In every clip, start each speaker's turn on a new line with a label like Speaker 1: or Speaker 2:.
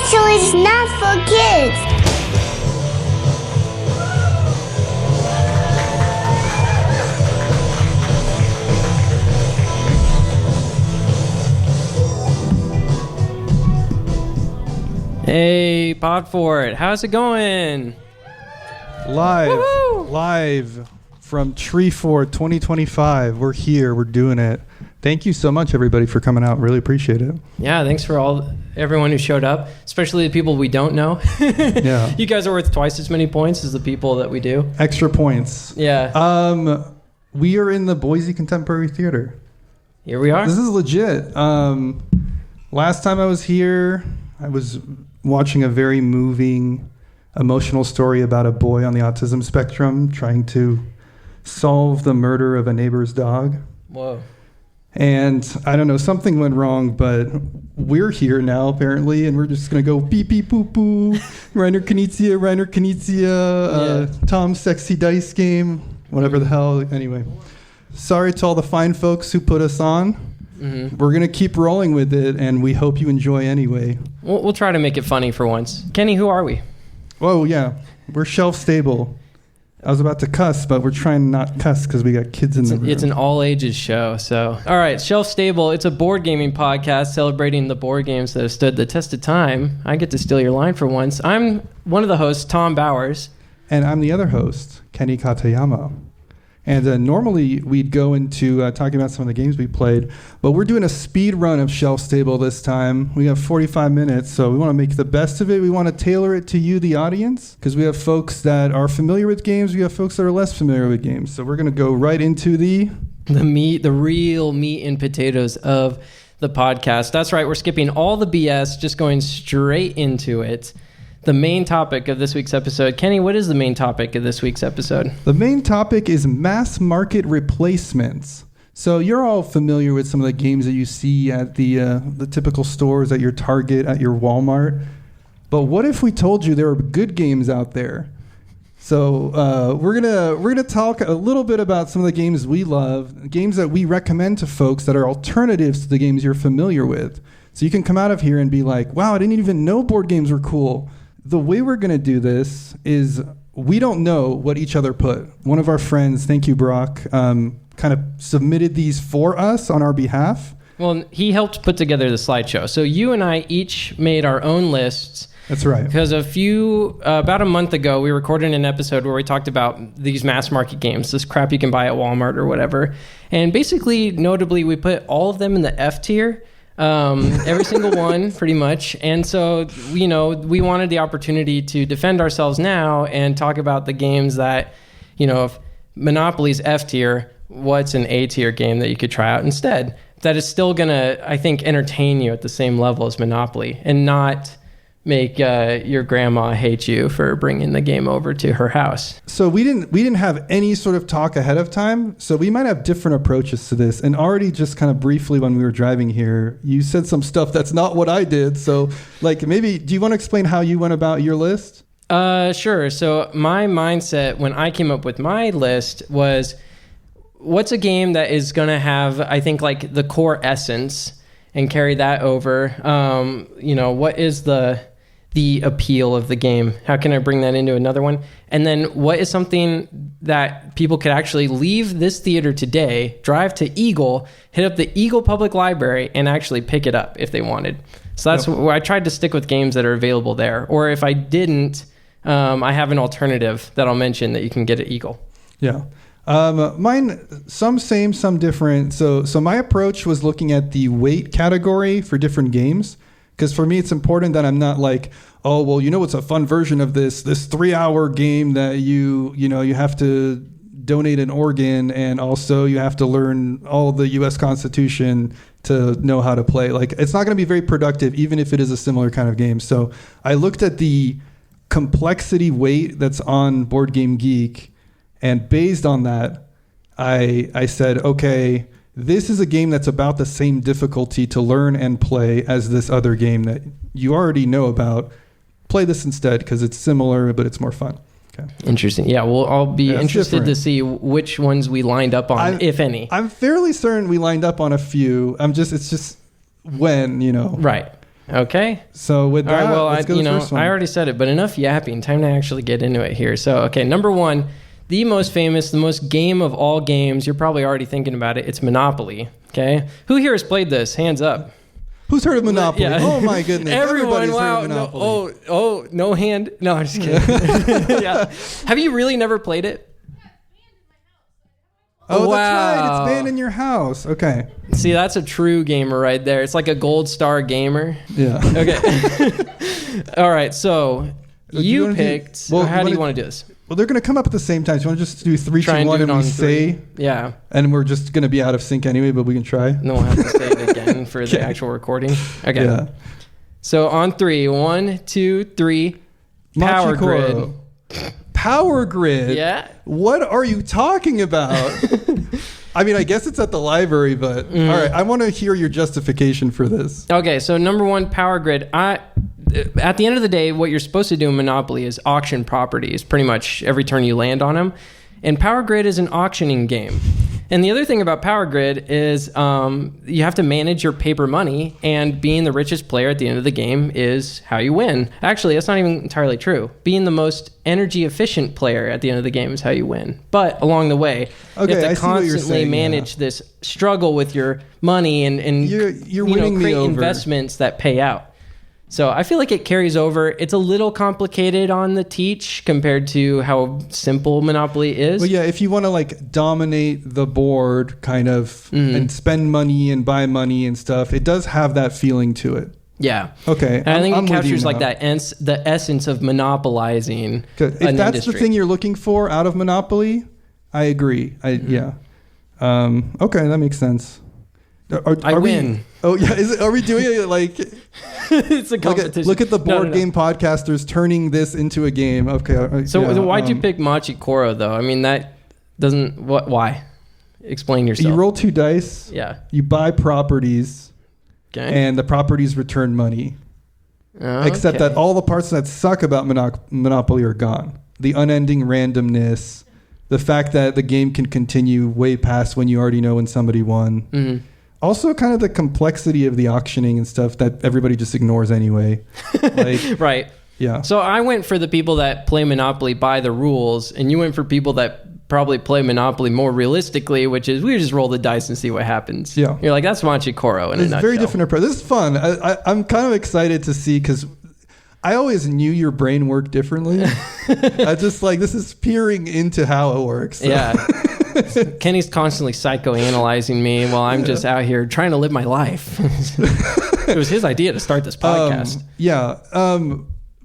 Speaker 1: So it's not for kids.
Speaker 2: Hey, Podfort, how's it going?
Speaker 3: Live from Treefort 2025. We're here. We're doing it. Thank you so much, everybody, for coming out. Really appreciate it.
Speaker 2: Yeah, thanks for everyone who showed up, especially the people we don't know.
Speaker 3: Yeah,
Speaker 2: you guys are worth twice as many points as the people that we do.
Speaker 3: Extra points.
Speaker 2: Yeah.
Speaker 3: We are in the Boise Contemporary Theater.
Speaker 2: Here we are.
Speaker 3: This is legit. Last time I was here, I was watching a very moving, emotional story about a boy on the autism spectrum trying to solve the murder of a neighbor's dog.
Speaker 2: Whoa.
Speaker 3: And I don't know, something went wrong, but we're here now, apparently, and we're just going to go beep, beep, poo, poo, Reiner Knizia, Tom's Sexy Dice Game, whatever the hell. Anyway, sorry to all the fine folks who put us on. Mm-hmm. We're going to keep rolling with it, and we hope you enjoy anyway.
Speaker 2: We'll try to make it funny for once. Kenny, who are we?
Speaker 3: Oh, yeah. We're shelf stable. I was about to cuss, but we're trying not to cuss because we got kids in the room.
Speaker 2: It's an all-ages show, so... All right, Shelf Stable, it's a board gaming podcast celebrating the board games that have stood the test of time. I get to steal your line for once. I'm one of the hosts, Tom Bowers.
Speaker 3: And I'm the other host, Kenny Katayama. And normally we'd go into talking about some of the games we played, but we're doing a speed run of Shelf Stable this time. We have 45 minutes, so we want to make the best of it. We want to tailor it to you, the audience, because we have folks that are familiar with games. We have folks that are less familiar with games. So we're going to go right into the
Speaker 2: real meat and potatoes of the podcast. That's right. We're skipping all the BS, just going straight into it. The main topic of this week's episode. Kenny, what is the main topic of this week's episode?
Speaker 3: The main topic is mass market replacements. So you're all familiar with some of the games that you see at the typical stores, at your Target, at your Walmart. But what if we told you there are good games out there? So we're gonna talk a little bit about some of the games we love, games that we recommend to folks that are alternatives to the games you're familiar with. So you can come out of here and be like, wow, I didn't even know board games were cool. The way we're going to do this is we don't know what each other put. One of our friends, thank you, Brock, kind of submitted these for us on our behalf.
Speaker 2: Well, he helped put together the slideshow. So you and I each made our own lists.
Speaker 3: That's right.
Speaker 2: Because about a month ago, we recorded an episode where we talked about these mass market games, this crap you can buy at Walmart or whatever. And basically, notably, we put all of them in the F tier. Every single one, pretty much. And so, we wanted the opportunity to defend ourselves now and talk about the games that, if Monopoly's F tier, what's an A tier game that you could try out instead? That is still going to, I think, entertain you at the same level as Monopoly and not make your grandma hate you for bringing the game over to her house.
Speaker 3: So we didn't have any sort of talk ahead of time, so we might have different approaches to this. And already just kind of briefly when we were driving here, you said some stuff that's not what I did. So maybe, do you want to explain how you went about your list?
Speaker 2: Sure. So my mindset when I came up with my list was, what's a game that is going to have, I think, the core essence and carry that over? What is the appeal of the game? How can I bring that into another one? And then what is something that people could actually leave this theater today, drive to Eagle, hit up the Eagle Public Library, and actually pick it up if they wanted? So that's where I tried to stick with games that are available there. Or if I didn't, I have an alternative that I'll mention that you can get at Eagle.
Speaker 3: Yeah. Mine, some same, some different. So my approach was looking at the weight category for different games. Because for me, it's important that I'm not like, oh, well, it's a fun version of this 3-hour game that you have to donate an organ and also you have to learn all the U.S. Constitution to know how to play. It's not going to be very productive, even if it is a similar kind of game. So I looked at the complexity weight that's on Board Game Geek, and based on that, I said, okay, this is a game that's about the same difficulty to learn and play as this other game that you already know about. Play this instead because it's similar, but it's more fun. Okay.
Speaker 2: Interesting. Yeah, well, I'll be interested to see which ones we lined up on, if any.
Speaker 3: I'm fairly certain we lined up on a few. It's just when,
Speaker 2: Right. Okay.
Speaker 3: So with
Speaker 2: All
Speaker 3: that,
Speaker 2: right, well,
Speaker 3: let's go to the first one.
Speaker 2: I already said it, but enough yapping. Time to actually get into it here. So, okay, number one, the most famous, the most game of all games. You're probably already thinking about it. It's Monopoly. Okay. Who here has played this? Hands up.
Speaker 3: Who's heard of Monopoly?
Speaker 2: Yeah.
Speaker 3: Oh my goodness!
Speaker 2: Everyone,
Speaker 3: Everybody's
Speaker 2: wow.
Speaker 3: heard of Monopoly.
Speaker 2: No hand. No, I'm just kidding. Yeah. Have you really never played it?
Speaker 3: Oh,
Speaker 2: wow.
Speaker 3: That's right. It's banned in your house. Okay.
Speaker 2: See, that's a true gamer right there. It's like a gold star gamer.
Speaker 3: Yeah.
Speaker 2: Okay. All right. So you picked. How do you want to do this?
Speaker 3: Well, they're going to come up at the same time. So you want to just do 3, 2, 1, and we say?
Speaker 2: Yeah.
Speaker 3: And we're just going to be out of sync anyway, but we can try.
Speaker 2: No, we'll have to say it again for the actual recording. Okay. Yeah. So on 3, 1, 2, 3. Power Grid.
Speaker 3: Power Grid?
Speaker 2: Yeah.
Speaker 3: What are you talking about? I mean, I guess it's at the library, but all right. I want to hear your justification for this.
Speaker 2: Okay. So number one, Power Grid. At the end of the day, what you're supposed to do in Monopoly is auction properties pretty much every turn you land on them. And Power Grid is an auctioning game. And the other thing about Power Grid is you have to manage your paper money, and being the richest player at the end of the game is how you win. Actually, that's not even entirely true. Being the most energy efficient player at the end of the game is how you win. But along the way, you have to constantly manage this struggle with your money and
Speaker 3: you're winning
Speaker 2: create
Speaker 3: me over.
Speaker 2: Investments that pay out. So I feel like it carries over. It's a little complicated on the teach compared to how simple Monopoly is.
Speaker 3: Well, yeah, if you want to like dominate the board kind of and spend money and buy money and stuff, it does have that feeling to it.
Speaker 2: Yeah.
Speaker 3: Okay.
Speaker 2: And I think it captures like that the essence of monopolizing
Speaker 3: if
Speaker 2: an
Speaker 3: that's
Speaker 2: industry.
Speaker 3: the thing you're looking for out of Monopoly, I agree. Yeah. Okay, that makes sense.
Speaker 2: I win.
Speaker 3: Oh yeah, are we doing it like?
Speaker 2: It's a competition.
Speaker 3: Look at the board game podcasters turning this into a game. Okay.
Speaker 2: So why'd you pick Machi Koro though? I mean that doesn't. Why? Explain yourself.
Speaker 3: You roll 2 dice.
Speaker 2: Yeah.
Speaker 3: You buy properties.
Speaker 2: Okay.
Speaker 3: And the properties return money. Except that all the parts that suck about Monopoly are gone. The unending randomness, the fact that the game can continue way past when you already know when somebody won. Mm-hmm. Also, kind of the complexity of the auctioning and stuff that everybody just ignores anyway. Like,
Speaker 2: right.
Speaker 3: Yeah.
Speaker 2: So I went for the people that play Monopoly by the rules, and you went for people that probably play Monopoly more realistically, which is we just roll the dice and see what happens.
Speaker 3: Yeah.
Speaker 2: You're like, that's Machi Koro in a nutshell.
Speaker 3: It's very different approach. This is fun. I'm kind of excited to see because I always knew your brain worked differently. I just like, this is peering into how it works. So.
Speaker 2: Yeah. Kenny's constantly psychoanalyzing me while I'm just out here trying to live my life. It was his idea to start this podcast.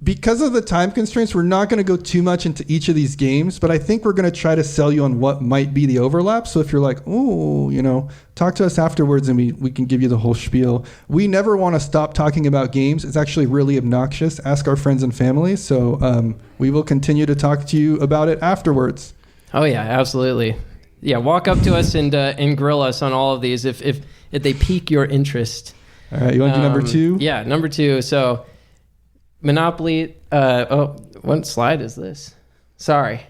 Speaker 2: Because of the time constraints, we're not going to go too much into each of these games, but I think we're going to try to sell you on what might be the overlap. So if you're like, oh, talk to us afterwards and we can give you the whole spiel. We never want to stop talking about games. It's actually really obnoxious. Ask our friends and family. So we will continue to talk to you about it afterwards. Oh, yeah, absolutely. Yeah, walk up to us and grill us on all of these if they pique your interest.
Speaker 3: All right, you want to do number 2?
Speaker 2: Yeah, number 2. So Monopoly. What slide is this? Sorry.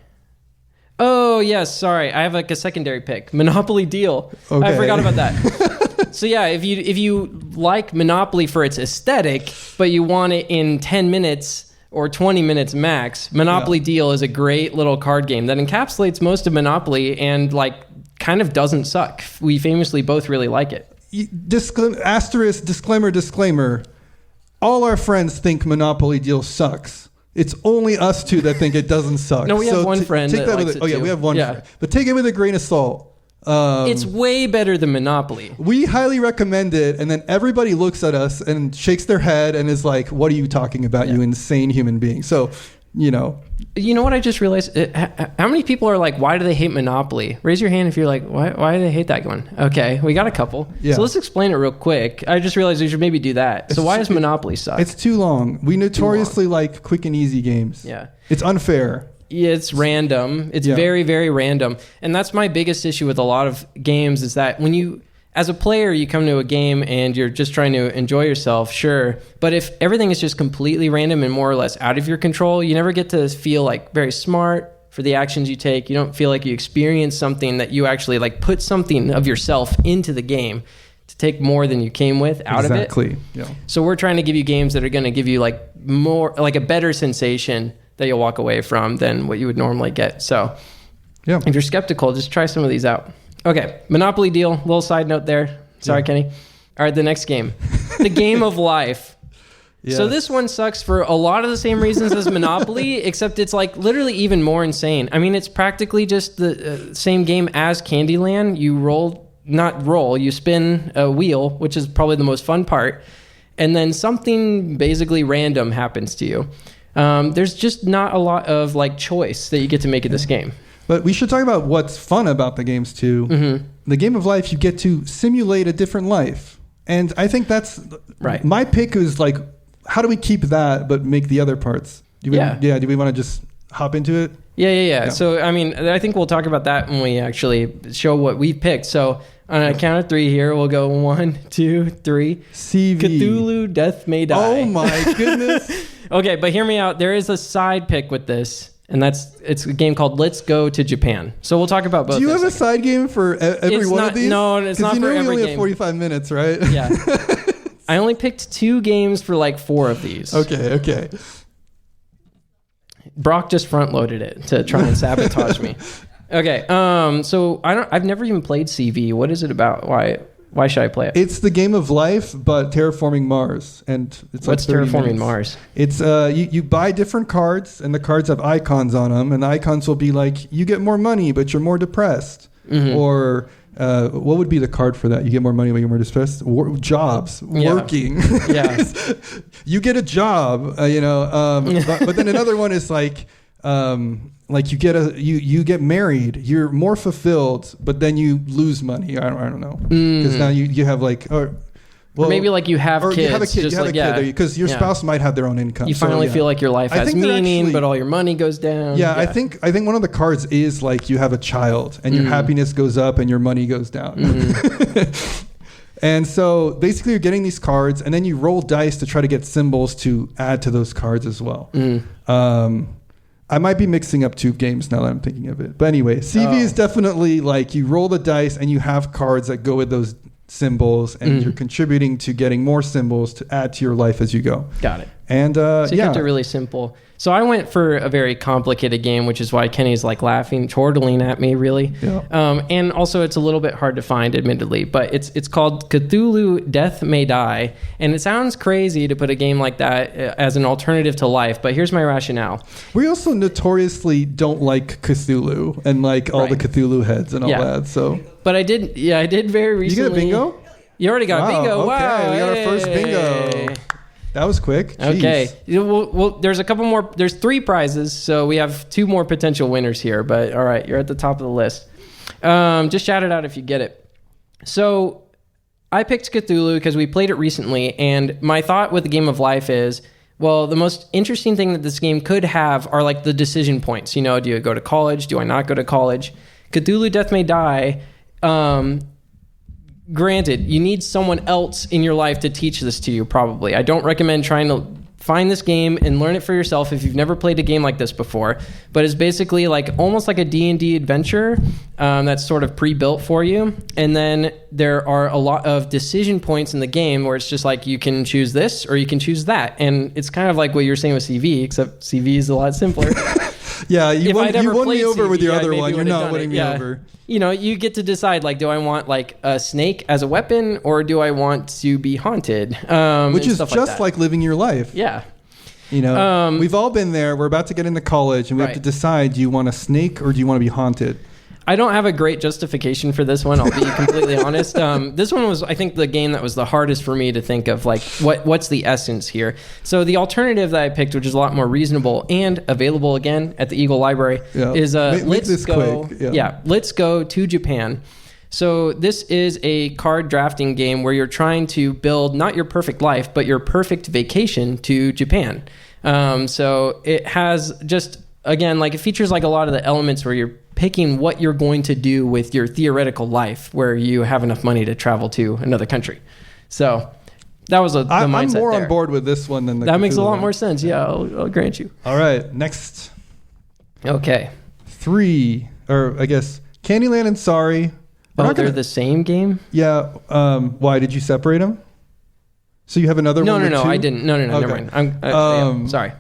Speaker 2: Oh, yes, sorry. I have like a secondary pick. Monopoly Deal. Okay. I forgot about that. So yeah, if you like Monopoly for its aesthetic, but you want it in 10 minutes or 20 minutes max, Monopoly Deal is a great little card game that encapsulates most of Monopoly and like kind of doesn't suck. We famously both really like it.
Speaker 3: Disclaimer. All our friends think Monopoly Deal sucks. It's only us two that think it doesn't suck.
Speaker 2: No, we have one friend that likes it too.
Speaker 3: We have one friend. But take it with a grain of salt.
Speaker 2: It's way better than Monopoly.
Speaker 3: We highly recommend it, and then everybody looks at us and shakes their head and is like, what are you talking about, you insane human being? So, You know what I just realized? How many people are like, why do they hate Monopoly? Raise your hand if you're like, why do they hate that one? Okay, we got a couple. Yeah. So let's explain it real quick. I just realized we should maybe do that. So why does Monopoly suck? It's too long. We notoriously like quick and easy games. Yeah. It's unfair. It's random. It's very, very random. And that's my biggest issue with a lot of games is that when you... As a player, you come to a game and you're just trying to enjoy yourself, sure. But if everything is just completely random and more or less out of your control, you never get to feel like very smart for the actions you take. You don't feel like you experience something that you actually like put something of yourself into the game
Speaker 2: to take more than you came with out of it.
Speaker 3: Exactly. Yeah.
Speaker 2: So we're trying to give you games that are going to give you like more, like a better sensation that you'll walk away from than what you would normally get. So
Speaker 3: Yeah.
Speaker 2: if you're skeptical, just try some of these out. Okay, Monopoly deal. Little side note there. Sorry, Kenny. All right, the next game. The game of life.
Speaker 3: Yes.
Speaker 2: So this one sucks for a lot of the same reasons as Monopoly, except it's like literally even more insane. I mean, it's practically just the same game as Candyland. You you spin a wheel, which is probably the most fun part, and then something basically random happens to you. There's just not a lot of like choice that you get to make in this game.
Speaker 3: But we should talk about what's fun about the games too.
Speaker 2: Mm-hmm.
Speaker 3: The game of life, you get to simulate a different life. And I think that's
Speaker 2: right.
Speaker 3: My pick is like, how do we keep that but make the other parts? Do we want to just hop into it?
Speaker 2: Yeah. So, I mean, I think we'll talk about that when we actually show what we picked. So, on a count of 3 here, we'll go 1, 2, 3.
Speaker 3: CV.
Speaker 2: Cthulhu Death May Die.
Speaker 3: Oh my goodness.
Speaker 2: Okay, but hear me out. There is a side pick with this, and it's a game called Let's Go to Japan. So we'll talk about both.
Speaker 3: Do you have a side game for every one of these?
Speaker 2: No, it's not for every game. Because you
Speaker 3: only have 45 minutes, right?
Speaker 2: Yeah. I only picked 2 games for like 4 of these.
Speaker 3: Okay.
Speaker 2: Brock just front-loaded it to try and sabotage me. Okay, so I've never even played CV. What is it about? Why should I play it?
Speaker 3: It's the game of life, but terraforming Mars, and it's
Speaker 2: what's
Speaker 3: like
Speaker 2: terraforming Mars?
Speaker 3: It's you buy different cards, and the cards have icons on them, and the icons will be like you get more money, but you're more depressed, or what would be the card for that? You get more money, but you're more depressed. Working.
Speaker 2: Yeah,
Speaker 3: you get a job, but then another one is like you get married, you're more fulfilled, but then you lose money. I don't know, because now you have like or maybe
Speaker 2: like you have kids.
Speaker 3: You have a kid because your spouse might have their own income.
Speaker 2: You finally feel like your life has meaning, but all your money goes down.
Speaker 3: Yeah, I think one of the cards is like you have a child and your happiness goes up and your money goes down. And so basically you're getting these cards and then you roll dice to try to get symbols to add to those cards as well. I might be mixing up 2 games now that I'm thinking of it. But anyway, CV is definitely like you roll the dice and you have cards that go with those symbols and you're contributing to getting more symbols to add to your life as you go.
Speaker 2: Got it.
Speaker 3: And
Speaker 2: so you kept it really simple. So I went for a very complicated game, which is why Kenny's like laughing, chortling at me, really. Yeah. And also it's a little bit hard to find, admittedly, but it's called Cthulhu Death May Die. And it sounds crazy to put a game like that as an alternative to life, but here's my rationale.
Speaker 3: We also notoriously don't like Cthulhu and like all the Cthulhu heads and all that. So,
Speaker 2: but I did very recently.
Speaker 3: You get a bingo?
Speaker 2: You already got a bingo.
Speaker 3: Okay.
Speaker 2: Wow.
Speaker 3: We got our first bingo. That was quick. Jeez.
Speaker 2: Okay. Well, there's a couple more. There's 3 prizes, so we have 2 more potential winners here. But all right, you're at the top of the list. Just shout it out if you get it. So I picked Cthulhu because we played it recently, and my thought with the game of life is, well, the most interesting thing that this game could have are like the decision points. Do you go to college? Do I not go to college? Cthulhu Death May Die. Granted, you need someone else in your life to teach this to you, probably. I don't recommend trying to find this game and learn it for yourself if you've never played a game like this before. But it's basically like almost like a D&D adventure that's sort of pre-built for you. And then there are a lot of decision points in the game where it's just like you can choose this or you can choose that. And it's kind of like what you're saying with CV, except CV is a lot simpler.
Speaker 3: Yeah, you won me over CV, with your other one. You're not winning me over.
Speaker 2: You get to decide, like, do I want like a snake as a weapon or do I want to be haunted?
Speaker 3: Which is just like living your life.
Speaker 2: Yeah.
Speaker 3: We've all been there. We're about to get into college and we have to decide, do you want a snake or do you want to be haunted?
Speaker 2: I don't have a great justification for this one. I'll be completely honest. This one was, I think, the game that was the hardest for me to think of, like, what's the essence here? So the alternative that I picked, which is a lot more reasonable and available again at the Eagle Library, is Let's Go. Let's Go to Japan. So this is a card drafting game where you're trying to build not your perfect life, but your perfect vacation to Japan. So it has just, again, like it features like a lot of the elements where you're picking what you're going to do with your theoretical life where you have enough money to travel to another country. So that was the mindset
Speaker 3: I'm more
Speaker 2: there.
Speaker 3: on board with this one than the
Speaker 2: That makes a lot
Speaker 3: one.
Speaker 2: more sense. Yeah, I'll grant you.
Speaker 3: All right, next.
Speaker 2: Okay.
Speaker 3: 3, or I guess Candyland and Sorry.
Speaker 2: They're the same game?
Speaker 3: Yeah. Why did you separate them? So you have another one?
Speaker 2: No,
Speaker 3: two?
Speaker 2: I didn't. No,
Speaker 3: Okay.
Speaker 2: never mind. Yeah, sorry.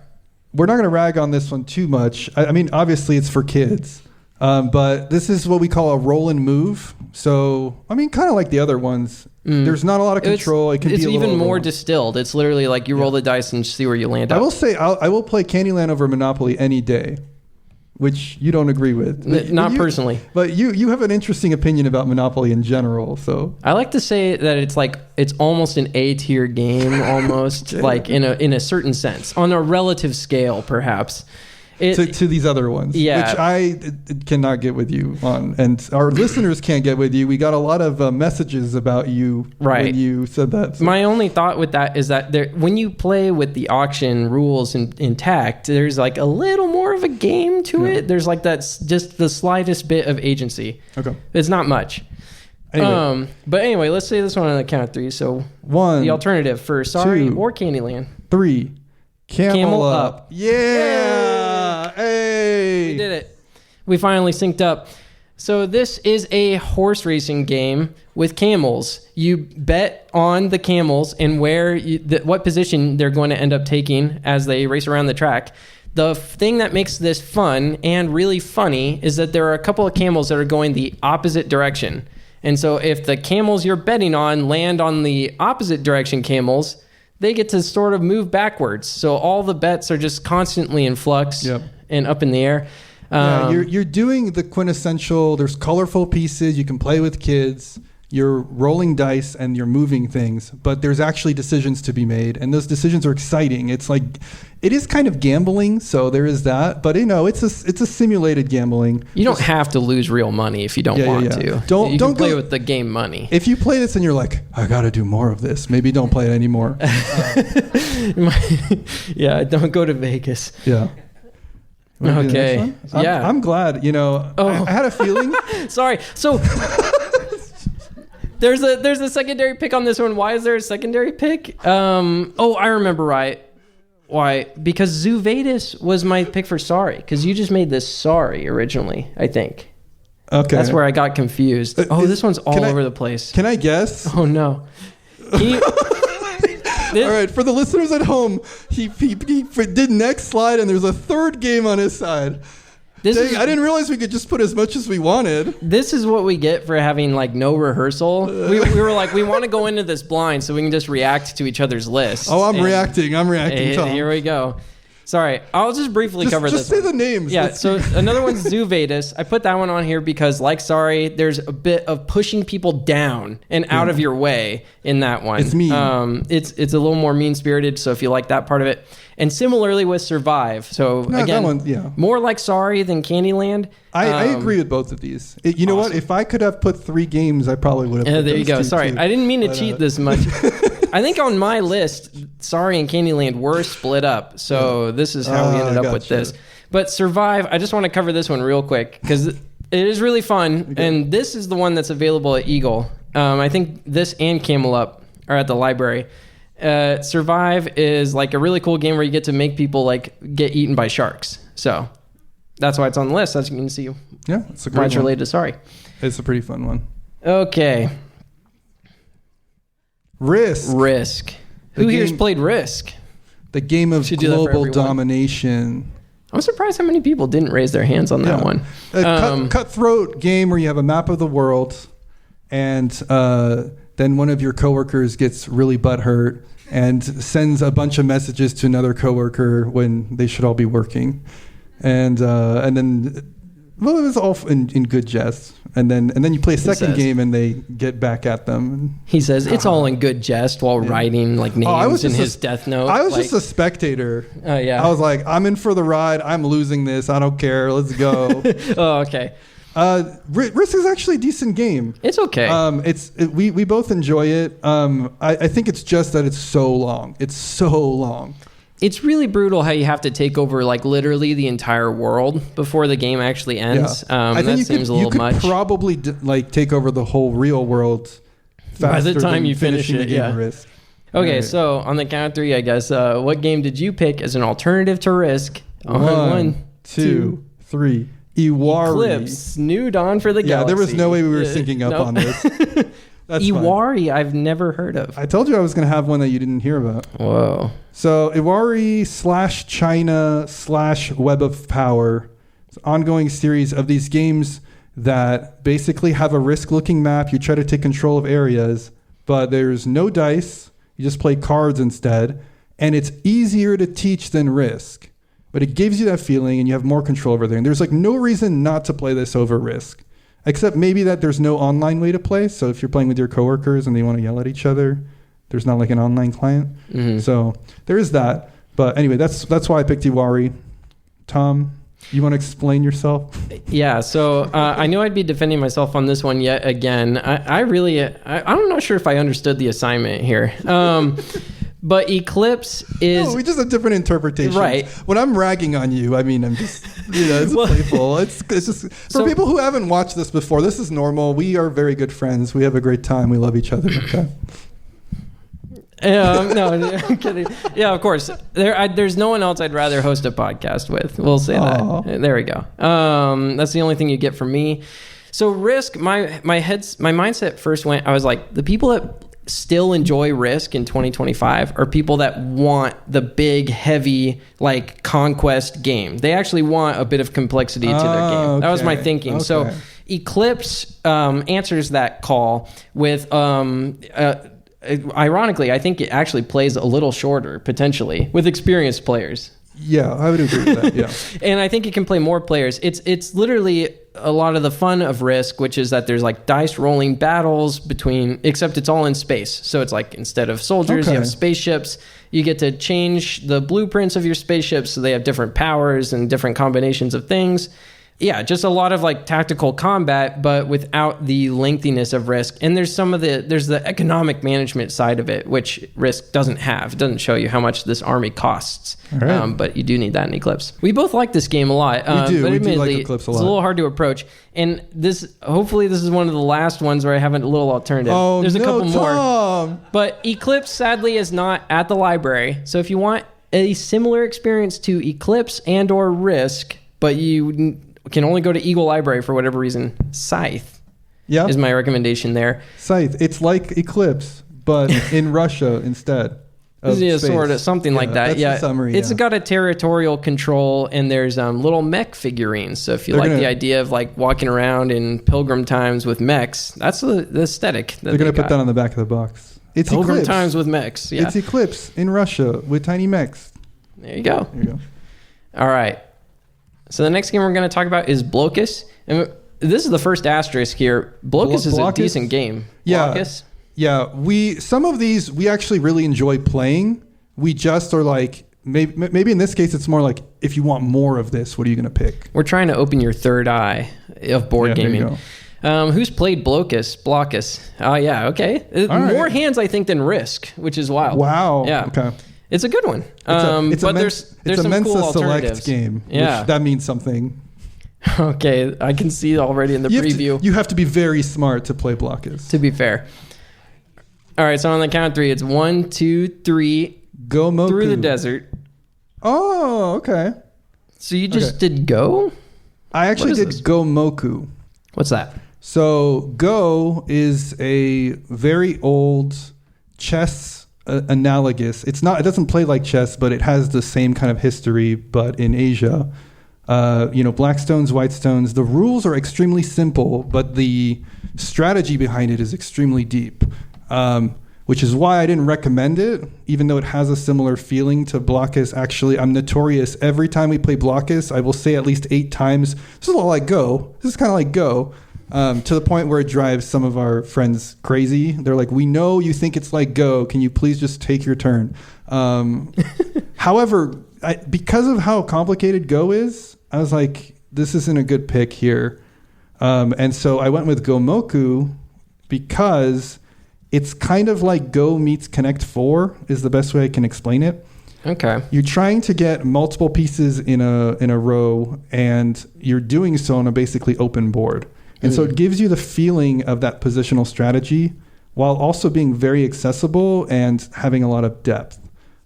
Speaker 3: We're not going to rag on this one too much. I mean, obviously it's for kids, but this is what we call a roll and move. So, I mean, kind of like the other ones. There's not a lot of control. It's
Speaker 2: even more distilled. It's literally like you roll the dice and see where you land up.
Speaker 3: I will say I will play Candyland over Monopoly any day, which you don't agree with.
Speaker 2: Not personally.
Speaker 3: But you have an interesting opinion about Monopoly in general. So
Speaker 2: I like to say that it's almost an A-tier game, almost like in a certain sense, on a relative scale, perhaps.
Speaker 3: To these other ones,
Speaker 2: yeah.
Speaker 3: Which I cannot get with you on, and our listeners can't get with you. We got a lot of messages about you when you said that. So.
Speaker 2: My only thought with that is that when you play with the auction rules intact, there's like a little more of a game to it. There's like that's just the slightest bit of agency.
Speaker 3: Okay,
Speaker 2: it's not much.
Speaker 3: Anyway.
Speaker 2: But anyway, let's say this one on the count of three. So
Speaker 3: one,
Speaker 2: the alternative for Sorry
Speaker 3: two,
Speaker 2: or Candyland.
Speaker 3: 3, Camel up.
Speaker 2: Yeah.
Speaker 3: Hey.
Speaker 2: We did it. We finally synced up. So this is a horse racing game with camels. You bet on the camels and what position they're going to end up taking as they race around the track. The thing that makes this fun and really funny is that there are a couple of camels that are going the opposite direction. And so if the camels you're betting on land on the opposite direction camels, they get to sort of move backwards. So all the bets are just constantly in flux and up in the air.
Speaker 3: You're doing the quintessential, there's colorful pieces, you can play with kids, you're rolling dice and you're moving things, but there's actually decisions to be made, and those decisions are exciting. It's like, it is kind of gambling, so there is that, but it's a simulated gambling.
Speaker 2: You don't have to lose real money if you don't want to. Don't play with the game money.
Speaker 3: If you play this and you're like, I got to do more of this, maybe don't play it anymore.
Speaker 2: Yeah, don't go to Vegas.
Speaker 3: Yeah.
Speaker 2: Okay.
Speaker 3: I'm glad, I had a feeling.
Speaker 2: Sorry. So there's a secondary pick on this one. Why is there a secondary pick? I remember why. Because Zuvadis was my pick for Sorry. Because you just made this Sorry originally, I think.
Speaker 3: Okay.
Speaker 2: That's where I got confused. This one's all over the place.
Speaker 3: Can I guess?
Speaker 2: Oh, no.
Speaker 3: All right, for the listeners at home, he did next slide, and there's a third game on his side. I didn't realize we could just put as much as we wanted.
Speaker 2: This is what we get for having like no rehearsal. We were like, we want to go into this blind so we can just react to each other's lists.
Speaker 3: Oh, I'm reacting, Tom.
Speaker 2: Here we go. Sorry, I'll just briefly cover this.
Speaker 3: Just say the names.
Speaker 2: Yeah, so another one's Zuvadis. I put that one on here because, like Sorry, there's a bit of pushing people down and out of your way in that one.
Speaker 3: It's mean.
Speaker 2: It's a little more mean-spirited, so if you like that part of it. And similarly with Survive. So, again, more like Sorry than Candyland.
Speaker 3: I agree with both of these. You know what? If I could have put 3 games, I probably would have put
Speaker 2: there you go.
Speaker 3: those two,
Speaker 2: Sorry,
Speaker 3: too.
Speaker 2: I didn't mean to cheat this much. I think on my list, Sorry and Candyland were split up. So this is how we ended up with this. But Survive, I just want to cover this one real quick because it is really fun. Okay. And this is the one that's available at Eagle. I think this and Camel Up are at the library. Survive is like a really cool game where you get to make people like get eaten by sharks. So that's why it's on the list, as you can see.
Speaker 3: Yeah, it's a great one.
Speaker 2: Related to Sorry.
Speaker 3: It's a pretty fun one.
Speaker 2: Okay. Risk. Who here's played Risk?
Speaker 3: The game of global domination.
Speaker 2: I'm surprised how many people didn't raise their hands on that one.
Speaker 3: Cutthroat game where you have a map of the world, and then one of your coworkers gets really butthurt and sends a bunch of messages to another coworker when they should all be working, and then. Well, it was all in good jest, and then you play a second game, and they get back at them.
Speaker 2: He says it's all in good jest while writing like names in his death note.
Speaker 3: I was just a spectator.
Speaker 2: Yeah.
Speaker 3: I was like, I'm in for the ride. I'm losing this. I don't care. Let's go.
Speaker 2: Oh, okay.
Speaker 3: Risk is actually a decent game.
Speaker 2: It's okay.
Speaker 3: We both enjoy it. I think it's just that it's so long. It's so long.
Speaker 2: It's really brutal how you have to take over like literally the entire world before the game actually ends.
Speaker 3: Yeah. I think
Speaker 2: seems a little much.
Speaker 3: You could probably take over the whole real world faster
Speaker 2: by the time you finish it.
Speaker 3: Yeah. Risk.
Speaker 2: Okay, so on the count of 3, I guess. What game did you pick as an alternative to Risk?
Speaker 3: One, two, three. Iwari.
Speaker 2: Eclipse, new dawn for the galaxy.
Speaker 3: Yeah, there was no way we were syncing up on this. That's
Speaker 2: Iwari, I've never heard of.
Speaker 3: I told you I was going to have one that you didn't hear about.
Speaker 2: Whoa.
Speaker 3: So Iwari / China / Web of Power. It's an ongoing series of these games that basically have a risk-looking map. You try to take control of areas, but there's no dice. You just play cards instead. And it's easier to teach than Risk. But it gives you that feeling and you have more control over everything. There's like no reason not to play this over Risk. Except maybe that there's no online way to play. So if you're playing with your coworkers and they want to yell at each other, there's not like an online client. Mm-hmm. So there is that. But anyway, that's why I picked Iwari. Tom, you want to explain yourself?
Speaker 2: Yeah, so I knew I'd be defending myself on this one yet again. I'm not sure if I understood the assignment here. But Eclipse is...
Speaker 3: No, we just have different interpretations.
Speaker 2: Right.
Speaker 3: When I'm ragging on you, I mean, I'm just, it's playful. It's just, for people who haven't watched this before, this is normal. We are very good friends. We have a great time. We love each other. Okay.
Speaker 2: No, I'm kidding. Yeah, of course. There's no one else I'd rather host a podcast with. We'll say that. There we go. That's the only thing you get from me. So Risk, my mindset first went, I was like, the people that still enjoy Risk in 2025 are people that want the big, heavy, like conquest game. They actually want a bit of complexity to their game. Okay. That was my thinking. Okay. So Eclipse answers that call with, ironically, I think it actually plays a little shorter, potentially, with experienced players.
Speaker 3: Yeah, I would agree with that, yeah.
Speaker 2: And I think it can play more players. It's literally a lot of the fun of Risk, which is that there's like dice rolling battles except it's all in space. So it's like instead of soldiers, you have spaceships. You get to change the blueprints of your spaceships so they have different powers and different combinations of things. Yeah, just a lot of like tactical combat, but without the lengthiness of Risk. And there's the economic management side of it, which Risk doesn't have. It doesn't show you how much this army costs. Right. But you do need that in Eclipse. We both like this game a lot.
Speaker 3: We do.
Speaker 2: But
Speaker 3: we
Speaker 2: admittedly,
Speaker 3: do like Eclipse a lot.
Speaker 2: It's a little hard to approach. And hopefully this is one of the last ones where I have a little alternative.
Speaker 3: Oh,
Speaker 2: there's a couple
Speaker 3: Tom.
Speaker 2: more. But Eclipse, sadly, is not at the library. So if you want a similar experience to Eclipse and or Risk, but you can only go to Eagle Library for whatever reason, Scythe is my recommendation there.
Speaker 3: Scythe. It's like Eclipse, but in Russia instead.
Speaker 2: Sort of something like that.
Speaker 3: That's the summary,
Speaker 2: It's got a territorial control, and there's little mech figurines. So if you the idea of like walking around in Pilgrim Times with mechs, that's the aesthetic.
Speaker 3: They're going to put that on the back of the box. It's
Speaker 2: Pilgrim
Speaker 3: Eclipse.
Speaker 2: Times with mechs. Yeah.
Speaker 3: It's Eclipse in Russia with tiny mechs.
Speaker 2: There you go. All right. So the next game we're going to talk about is Blocus. And this is the first asterisk here. Blocus is a decent game. Blocus?
Speaker 3: Yeah. Some of these we actually really enjoy playing. We just are like, maybe in this case it's more like, if you want more of this, what are you going to pick?
Speaker 2: We're trying to open your third eye of board gaming. Who's played Blocus? Oh, yeah. Okay. More hands, I think, than Risk, which is wild.
Speaker 3: Wow.
Speaker 2: Yeah.
Speaker 3: Okay.
Speaker 2: It's a good one. There's some
Speaker 3: Mensa
Speaker 2: cool
Speaker 3: Select game.
Speaker 2: Yeah.
Speaker 3: Which that means something.
Speaker 2: Okay. I can see already in the preview.
Speaker 3: You have to be very smart to play Blocus.
Speaker 2: To be fair. All right. So on the count of three, it's 1, 2, 3.
Speaker 3: Go Moku.
Speaker 2: Through the desert.
Speaker 3: Oh, okay.
Speaker 2: So you just did Go?
Speaker 3: I actually did Go Moku.
Speaker 2: What's that?
Speaker 3: So Go is a very old chess analogous. It doesn't play like chess, but it has the same kind of history, but in Asia. Black stones, white stones. The rules are extremely simple, but the strategy behind it is extremely deep, which is why I didn't recommend it, even though it has a similar feeling to Blockus. Actually, I'm notorious. Every time we play Blockus, I will say at least 8 times, this is a little like Go. This is kind of like Go. To the point where it drives some of our friends crazy. They're like, we know you think it's like Go. Can you please just take your turn? However, because of how complicated Go is, I was like, this isn't a good pick here. And so I went with Go Moku because it's kind of like Go meets Connect 4 is the best way I can explain it.
Speaker 2: Okay.
Speaker 3: You're trying to get multiple pieces in a row, and you're doing so on a basically open board. And so it gives you the feeling of that positional strategy while also being very accessible and having a lot of depth.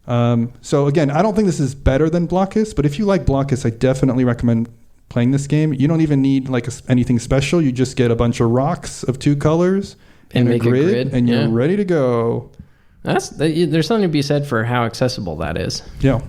Speaker 3: So again, I don't think this is better than Blockus, but if you like Blockus, I definitely recommend playing this game. You don't even need like anything special. You just get a bunch of rocks of 2 colors and a grid, and you're ready to go.
Speaker 2: There's something to be said for how accessible that is.
Speaker 3: Yeah.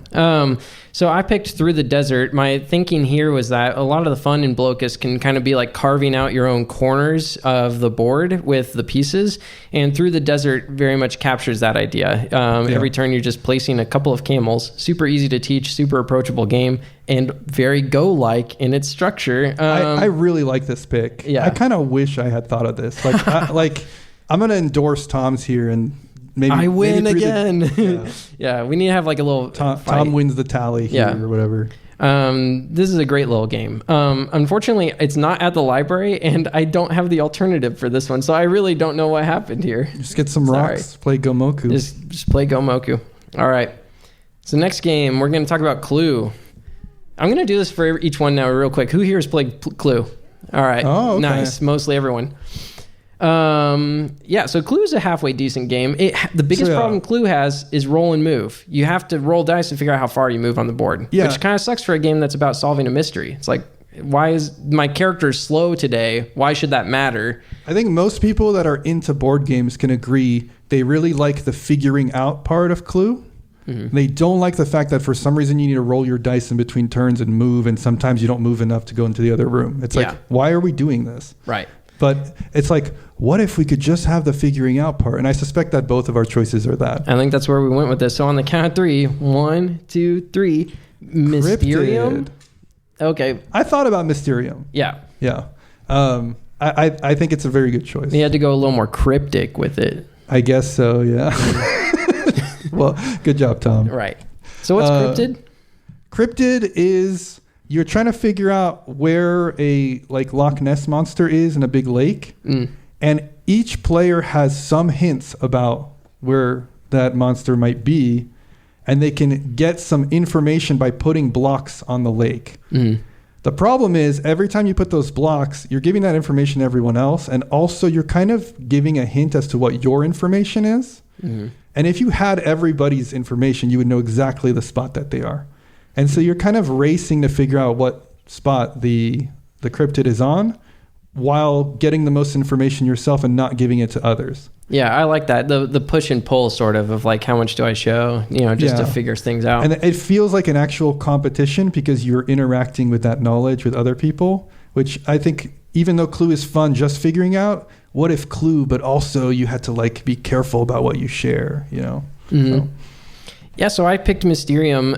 Speaker 2: So I picked Through the Desert. My thinking here was that a lot of the fun in Blocus can kind of be like carving out your own corners of the board with the pieces, and Through the Desert very much captures that idea. Every turn you're just placing a couple of camels. Super easy to teach, super approachable game, and very Go-like in its structure.
Speaker 3: I really like this pick.
Speaker 2: Yeah.
Speaker 3: I kind of wish I had thought of this. Like, I'm going to endorse Tom's here and maybe
Speaker 2: I win again.
Speaker 3: Yeah.
Speaker 2: Yeah, we need to have like a little
Speaker 3: Tom wins the tally here or whatever.
Speaker 2: This is a great little game. Unfortunately, it's not at the library, and I don't have the alternative for this one, so I really don't know what happened here.
Speaker 3: Just get some rocks, play Gomoku.
Speaker 2: Just play Gomoku. All right. So next game, we're going to talk about Clue. I'm going to do this for each one now real quick. Who here has played Clue? All right.
Speaker 3: Oh, okay.
Speaker 2: Nice. Mostly everyone. So Clue is a halfway decent game. The biggest problem Clue has is roll and move. You have to roll dice to figure out how far you move on the board, which kind of sucks for a game that's about solving a mystery. It's like, why is my character slow today? Why should that matter?
Speaker 3: I think most people that are into board games can agree they really like the figuring out part of Clue. Mm-hmm. They don't like the fact that for some reason you need to roll your dice in between turns and move, and sometimes you don't move enough to go into the other room. It's like, why are we doing this?
Speaker 2: Right.
Speaker 3: But it's like, what if we could just have the figuring out part? And I suspect that both of our choices are that.
Speaker 2: I think that's where we went with this. So on the count of 3, 1, 2, 3, Mysterium.
Speaker 3: Cryptid.
Speaker 2: Okay.
Speaker 3: I thought about Mysterium.
Speaker 2: Yeah.
Speaker 3: Yeah. I think it's a very good choice.
Speaker 2: You had to go a little more cryptic with it.
Speaker 3: I guess so, yeah. Well, good job, Tom.
Speaker 2: Right. So what's Cryptid?
Speaker 3: Cryptid is... You're trying to figure out where a like Loch Ness monster is in a big lake. And each player has some hints about where that monster might be. And they can get some information by putting blocks on the lake. The problem is every time you put those blocks, you're giving that information to everyone else. And also you're kind of giving a hint as to what your information is. And if you had everybody's information, you would know exactly the spot that they are. And so you're kind of racing to figure out what spot the cryptid is on while getting the most information yourself and not giving it to others.
Speaker 2: Yeah, I like that. The push and pull sort of like how much do I show, just to figure things out.
Speaker 3: And it feels like an actual competition because you're interacting with that knowledge with other people, which I think even though Clue is fun just figuring out, what if Clue, but also you had to like be careful about what you share, So.
Speaker 2: Yeah, so I picked Mysterium.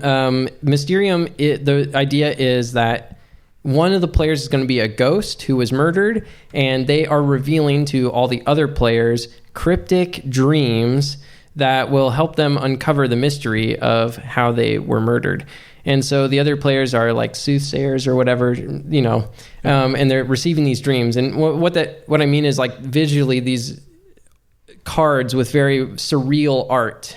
Speaker 2: Mysterium, the idea is that one of the players is going to be a ghost who was murdered, and they are revealing to all the other players cryptic dreams that will help them uncover the mystery of how they were murdered. And so the other players are like soothsayers or whatever, and they're receiving these dreams. And what I mean is like visually these cards with very surreal art.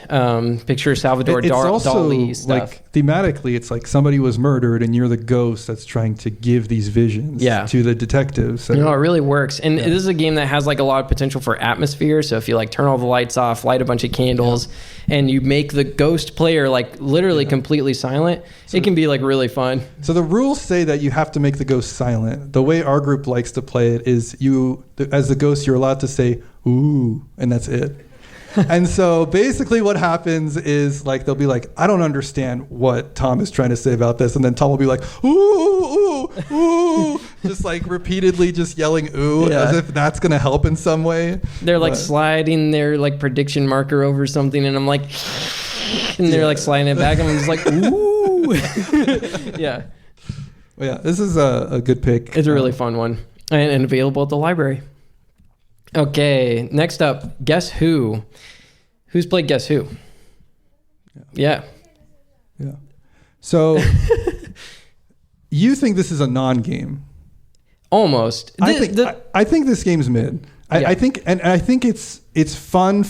Speaker 2: Picture Salvador Dali stuff.
Speaker 3: Like thematically, it's like somebody was murdered and you're the ghost that's trying to give these visions to the detectives.
Speaker 2: It really works. And this is a game that has like a lot of potential for atmosphere. So if you like turn all the lights off, light a bunch of candles, and you make the ghost player like literally completely silent, it can be like really fun.
Speaker 3: So the rules say that you have to make the ghost silent. The way our group likes to play it is as the ghost, you're allowed to say, ooh, and that's it. And so basically what happens is like they'll be like, I don't understand what Tom is trying to say about this. And then Tom will be like, ooh, ooh, ooh, just like repeatedly just yelling ooh as if that's going to help in some way.
Speaker 2: They're like sliding their like prediction marker over something, and I'm like, and they're like sliding it back, and I'm just like, ooh. Yeah.
Speaker 3: Well, yeah, this is a good pick.
Speaker 2: It's a really fun one and available at the library. Okay, next up, Guess Who? Who's played Guess Who? Yeah. So, you think this is a non-game? Almost.
Speaker 3: I think this game's mid. I think it's fun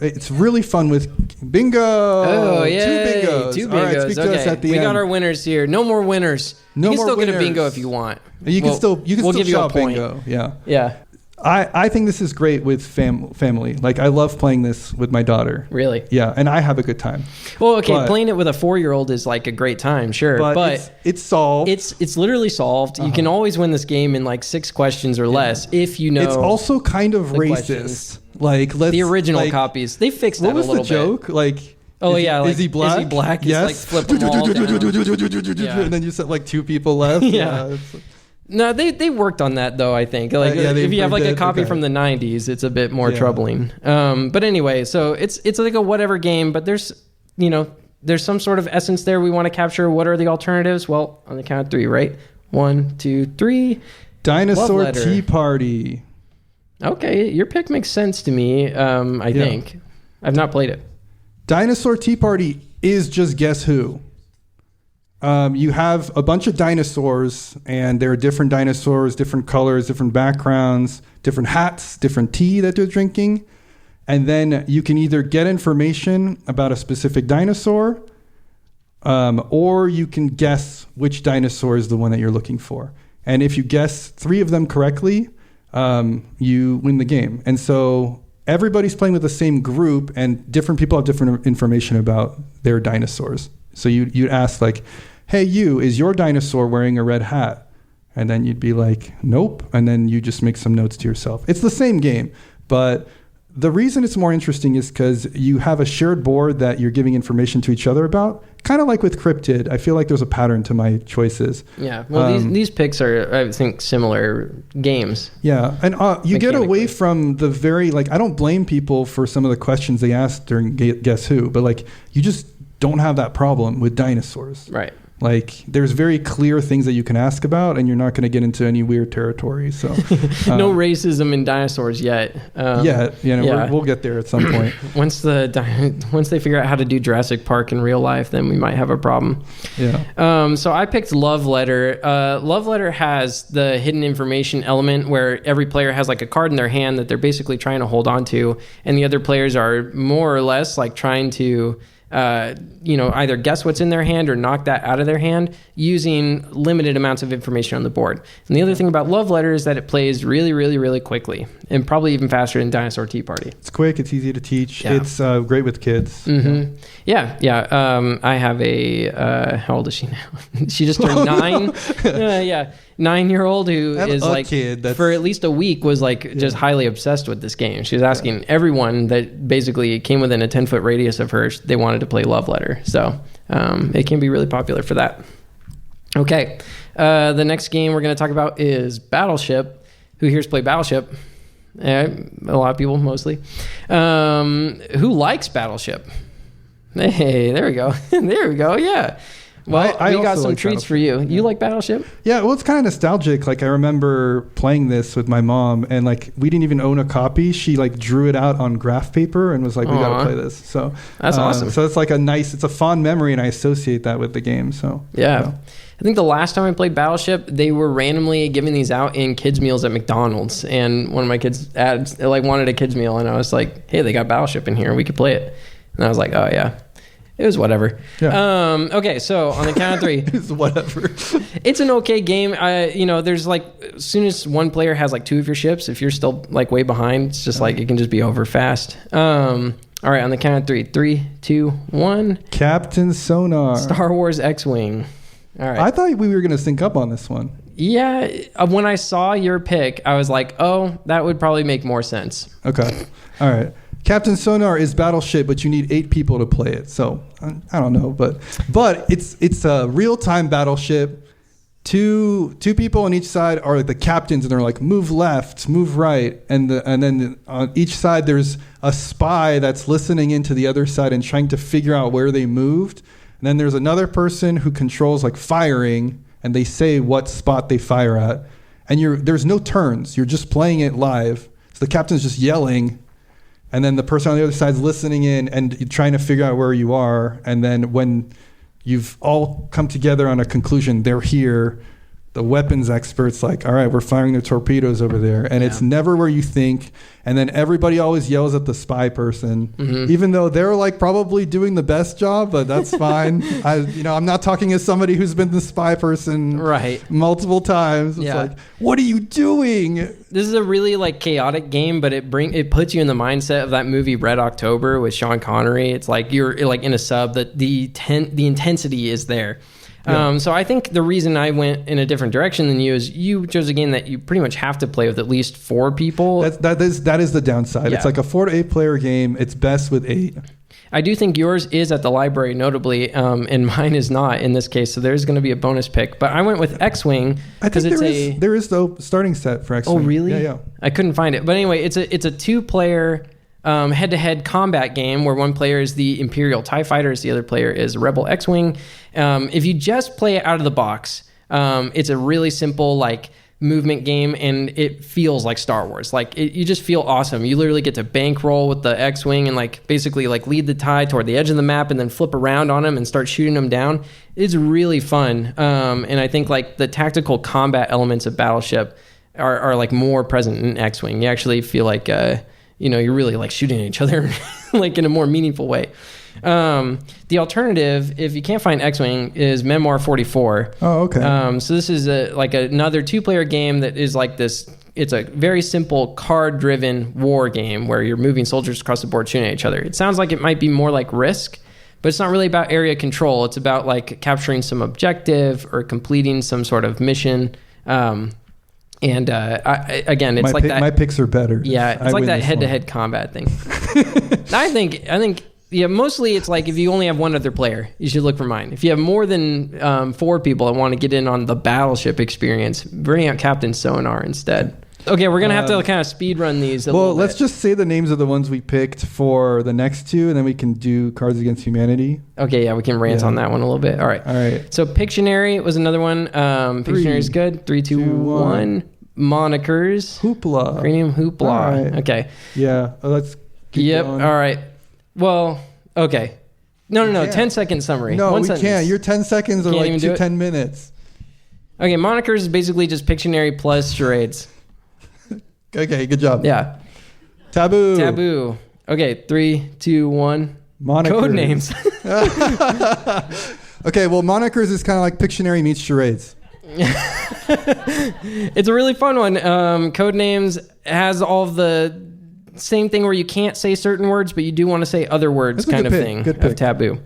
Speaker 3: it's really fun with bingo.
Speaker 2: Oh yeah, 2 bingos.
Speaker 3: All right, speak to us at the end.
Speaker 2: We got our winners here. No more winners. You can still get a bingo if you want.
Speaker 3: You can still
Speaker 2: give you a point.
Speaker 3: bingo. Yeah.
Speaker 2: Yeah.
Speaker 3: I think this is great with family. Like, I love playing this with my daughter.
Speaker 2: Really?
Speaker 3: Yeah, and I have a good time.
Speaker 2: Well, okay, playing it with a 4-year-old is like a great time, sure. But
Speaker 3: it's solved.
Speaker 2: It's literally solved. You can always win this game in like 6 questions or less if you know.
Speaker 3: It's also kind of racist.
Speaker 2: Questions.
Speaker 3: Like,
Speaker 2: the original copies. They fixed that a little bit. What was the joke?
Speaker 3: Like,
Speaker 2: is
Speaker 3: he black?
Speaker 2: Is he black?
Speaker 3: Yes.
Speaker 2: It's like flip them all down.
Speaker 3: And then you said like 2 people left.
Speaker 2: Yeah. No, they worked on that though. I think like if you have like a copy from the 90s, it's a bit more troubling. But anyway, so it's like a whatever game, but there's some sort of essence there we want to capture. What are the alternatives? Well, on the count of 3, right? 1, 2, 3.
Speaker 3: Dinosaur Tea Party.
Speaker 2: Okay, your pick makes sense to me. I think I've not played it.
Speaker 3: Dinosaur Tea Party is just guess who. You have a bunch of dinosaurs, and there are different dinosaurs, different colors, different backgrounds, different hats, different tea that they're drinking. And then you can either get information about a specific dinosaur, or you can guess which dinosaur is the one that you're looking for. And if you guess 3 of them correctly, you win the game. And so everybody's playing with the same group, and different people have different information about their dinosaurs. So you'd ask like, hey, is your dinosaur wearing a red hat? And then you'd be like, nope. And then you just make some notes to yourself. It's the same game, but the reason it's more interesting is because you have a shared board that you're giving information to each other about. Kind of like with Cryptid. I feel like there's a pattern to my choices.
Speaker 2: Yeah. Well, these picks are, I think, similar games.
Speaker 3: Yeah. And you get away from the very, like, I don't blame people for some of the questions they asked during Guess Who, but like, you just don't have that problem with dinosaurs.
Speaker 2: Right.
Speaker 3: Like, there's very clear things that you can ask about, and you're not going to get into any weird territory. So,
Speaker 2: no racism in dinosaurs yet.
Speaker 3: We'll get there at some point.
Speaker 2: Once they figure out how to do Jurassic Park in real life, then we might have a problem.
Speaker 3: Yeah.
Speaker 2: So I picked Love Letter. Love Letter has the hidden information element where every player has like a card in their hand that they're basically trying to hold on to, and the other players are more or less like trying to either guess what's in their hand or knock that out of their hand using limited amounts of information on the board. And the other thing about Love Letter is that it plays really, really, really quickly, and probably even faster than Dinosaur Tea Party.
Speaker 3: It's quick. It's easy to teach. Yeah. It's great with kids.
Speaker 2: Mm-hmm. Yeah. I have a, how old is she now? She just turned 9. 9-year-old who is like, for at least a week, was like just highly obsessed with this game. She was asking everyone that basically came within a 10-foot radius of her, they wanted to play Love Letter. So it can be really popular for that. Okay. The next game we're going to talk about is Battleship. Who here's played Battleship? A lot of people, mostly. Who likes Battleship? Hey, there we go. There we go. Yeah. Well, we got some treats for you. You like Battleship?
Speaker 3: Yeah, well, it's kind of nostalgic. Like, I remember playing this with my mom, and like, we didn't even own a copy. She like drew it out on graph paper and was like, we got to play this. So
Speaker 2: that's awesome.
Speaker 3: So it's like it's a fond memory, and I associate that with the game. So
Speaker 2: yeah. I think the last time I played Battleship, they were randomly giving these out in kids' meals at McDonald's, and one of my kids wanted a kids' meal, and I was like, hey, they got Battleship in here. We could play it. And I was like, oh, yeah. It was whatever. Yeah. Okay, so on the count of 3.
Speaker 3: It's whatever.
Speaker 2: It's an okay game. There's like, as soon as one player has like 2 of your ships, if you're still like way behind, it's just like it can just be over fast. All right, on the count of 3. 3, 2, 1.
Speaker 3: Captain Sonar.
Speaker 2: Star Wars X-Wing. All right.
Speaker 3: I thought we were going to sync up on this one.
Speaker 2: Yeah, when I saw your pick, I was like, oh, that would probably make more sense.
Speaker 3: Okay. All right. Captain Sonar is Battleship, but you need 8 people to play it. So I don't know, but it's a real-time Battleship. Two people on each side are like the captains, and they're like, move left, move right, and then on each side there's a spy that's listening into the other side and trying to figure out where they moved. And then there's another person who controls like firing, and they say what spot they fire at. And there's no turns. You're just playing it live. So the captain's just yelling. And then the person on the other side is listening in and trying to figure out where you are. And then when you've all come together on a conclusion, they're here, the weapons experts like, all right, we're firing the torpedoes over there. And it's never where you think. And then everybody always yells at the spy person, even though they're like probably doing the best job, but that's fine. I'm not talking as somebody who's been the spy person multiple times. It's like, what are you doing?
Speaker 2: This is a really like chaotic game, but it puts you in the mindset of that movie Red October with Sean Connery. It's like you're like in a sub that the intensity is there. Yeah. So I think the reason I went in a different direction than you is you chose a game that you pretty much have to play with at least 4 people.
Speaker 3: That is the downside. Yeah. It's like a 4 to 8 player game. It's best with 8.
Speaker 2: I do think yours is at the library, notably, and mine is not in this case. So there's going to be a bonus pick. But I went with X-Wing because
Speaker 3: there is the starting set for X-Wing.
Speaker 2: Oh, really?
Speaker 3: Yeah.
Speaker 2: I couldn't find it. But anyway, it's a 2-player head-to-head combat game where one player is the Imperial TIE Fighters, the other player is Rebel X-Wing. If you just play it out of the box, it's a really simple like movement game, and it feels like Star Wars. Like you just feel awesome. You literally get to bankroll with the X-Wing and like basically like lead the TIE toward the edge of the map and then flip around on them and start shooting them down. It's really fun, and I think like the tactical combat elements of Battleship are like more present in X-Wing. You actually feel like you're really like shooting at each other like in a more meaningful way. The alternative, if you can't find X-Wing, is Memoir 44.
Speaker 3: Oh, okay.
Speaker 2: So this is another 2-player game that is like this. It's a very simple card-driven war game where you're moving soldiers across the board shooting at each other. It sounds like it might be more like Risk, but it's not really about area control. It's about like capturing some objective or completing some sort of mission. And again, it's that.
Speaker 3: My picks are better.
Speaker 2: Yeah, it's like that head-to-head combat thing. I think, mostly it's like if you only have one other player, you should look for mine. If you have more than 4 people that want to get in on the Battleship experience, bring out Captain Sonar instead. Okay, we're going to have to kind of speed run these a little bit.
Speaker 3: Let's just say the names of the ones we picked for the next 2, and then we can do Cards Against Humanity.
Speaker 2: Okay, yeah, we can rant on that one a little bit. All right. So Pictionary was another one. Pictionary is good. 3, 2, 1. Monikers.
Speaker 3: Hoopla.
Speaker 2: Cranium Hoopla. All right. Okay.
Speaker 3: Yeah, let's keep going.
Speaker 2: All right. Well, okay. No. 10-second summry.
Speaker 3: No, we can't. Your 10 seconds are like 10 minutes.
Speaker 2: Okay, Monikers is basically just Pictionary plus charades.
Speaker 3: Okay, good job.
Speaker 2: Yeah.
Speaker 3: Taboo.
Speaker 2: Okay, 3, 2, 1.
Speaker 3: Monikers.
Speaker 2: Code names.
Speaker 3: Okay, well, Monikers is kind of like Pictionary meets charades.
Speaker 2: It's a really fun one. Codenames has all of the same thing where you can't say certain words, but you do want to say other words. That's kind of thing of Taboo.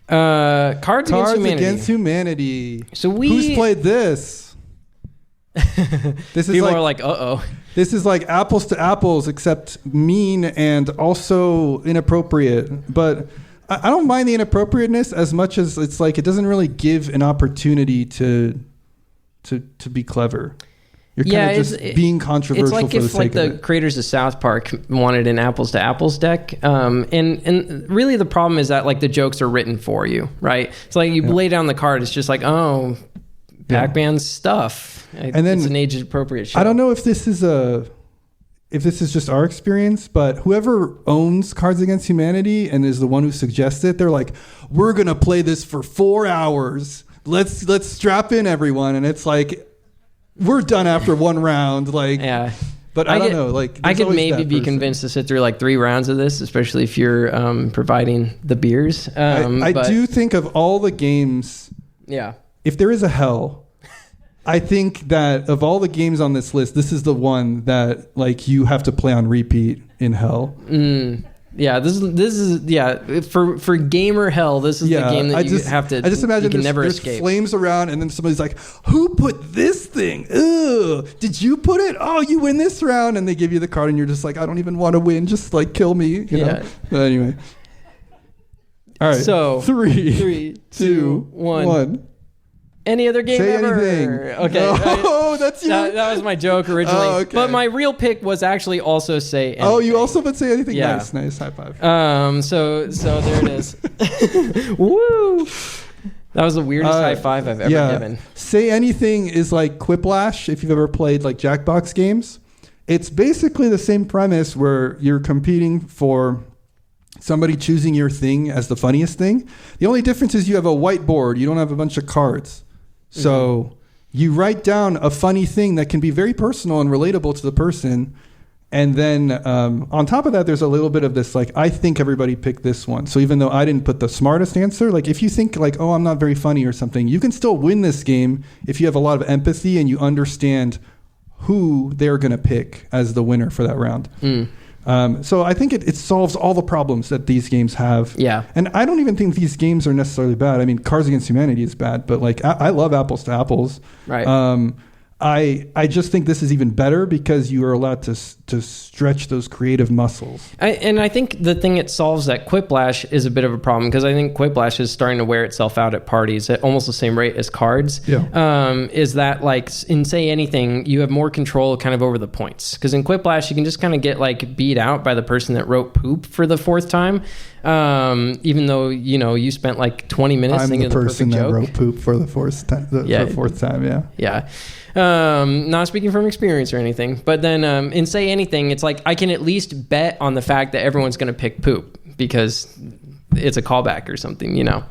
Speaker 2: Cards Against Humanity. So
Speaker 3: who's played this? This is
Speaker 2: people are like, uh-oh.
Speaker 3: This is like apples to apples, except mean and also inappropriate. But I don't mind the inappropriateness as much as it's like it doesn't really give an opportunity to be clever. You're kind of just being controversial.
Speaker 2: It's like
Speaker 3: for
Speaker 2: if
Speaker 3: the sake
Speaker 2: like
Speaker 3: of
Speaker 2: the
Speaker 3: it.
Speaker 2: creators of South Park wanted an apples to apples deck, and really the problem is that like the jokes are written for you, right? It's like you lay down the card. It's just like, oh, Pac-Man's stuff, and then it's an age appropriate show.
Speaker 3: I don't know if this is just our experience, but whoever owns Cards Against Humanity and is the one who suggests it, they're like, we're gonna play this for 4 hours. Let's strap in everyone, and it's like, we're done after 1 round. Like, yeah. But I don't know. Like,
Speaker 2: I could maybe be convinced to sit through like 3 rounds of this, especially if you're providing the beers.
Speaker 3: I do think of all the games.
Speaker 2: Yeah.
Speaker 3: If there is a hell, I think that of all the games on this list, this is the one that like you have to play on repeat in hell.
Speaker 2: Yeah, this is for gamer hell. This is the game that you have to.
Speaker 3: I just imagine there's
Speaker 2: escape.
Speaker 3: Flames around, and then somebody's like, "Who put this thing? Ugh, did you put it? Oh, you win this round," and they give you the card, and you're just like, "I don't even want to win. Just like kill me." You know? But anyway, all right.
Speaker 2: So
Speaker 3: 3, 2, 1.
Speaker 2: Any other game
Speaker 3: Say
Speaker 2: ever?
Speaker 3: Anything.
Speaker 2: Okay.
Speaker 3: Oh, that's you.
Speaker 2: That was my joke originally.
Speaker 3: Oh, okay.
Speaker 2: But my real pick was actually also Say Anything.
Speaker 3: Oh, you also would say anything?
Speaker 2: Yeah.
Speaker 3: Nice. High five.
Speaker 2: So there it is. Woo! That was the weirdest high five I've ever given.
Speaker 3: Say Anything is like Quiplash, if you've ever played like Jackbox games. It's basically the same premise where you're competing for somebody choosing your thing as the funniest thing. The only difference is you have a whiteboard. You don't have a bunch of cards. So you write down a funny thing that can be very personal and relatable to the person. And then on top of that, there's a little bit of this, like, I think everybody picked this one. So even though I didn't put the smartest answer, like if you think like, oh, I'm not very funny or something, you can still win this game if you have a lot of empathy and you understand who they're going to pick as the winner for that round. So I think it solves all the problems that these games have.
Speaker 2: Yeah.
Speaker 3: And I don't even think these games are necessarily bad. I mean, Cards Against Humanity is bad, but like I love Apples to Apples.
Speaker 2: Right.
Speaker 3: I just think this is even better because you are allowed to stretch those creative muscles.
Speaker 2: And I think the thing it solves that Quiplash is a bit of a problem because I think Quiplash is starting to wear itself out at parties at almost the same rate as cards.
Speaker 3: Yeah.
Speaker 2: Is that like in Say Anything, you have more control kind of over the points. Because in Quiplash, you can just kind of get like beat out by the person that wrote poop for the fourth time. Even though, you know, you spent like 20 minutes thinking of the perfect joke. I'm the person that
Speaker 3: wrote poop for the fourth time. The fourth time, yeah.
Speaker 2: Yeah. Not speaking from experience or anything, but then in Say Anything, it's like I can at least bet on the fact that everyone's going to pick poop because it's a callback or something, you know,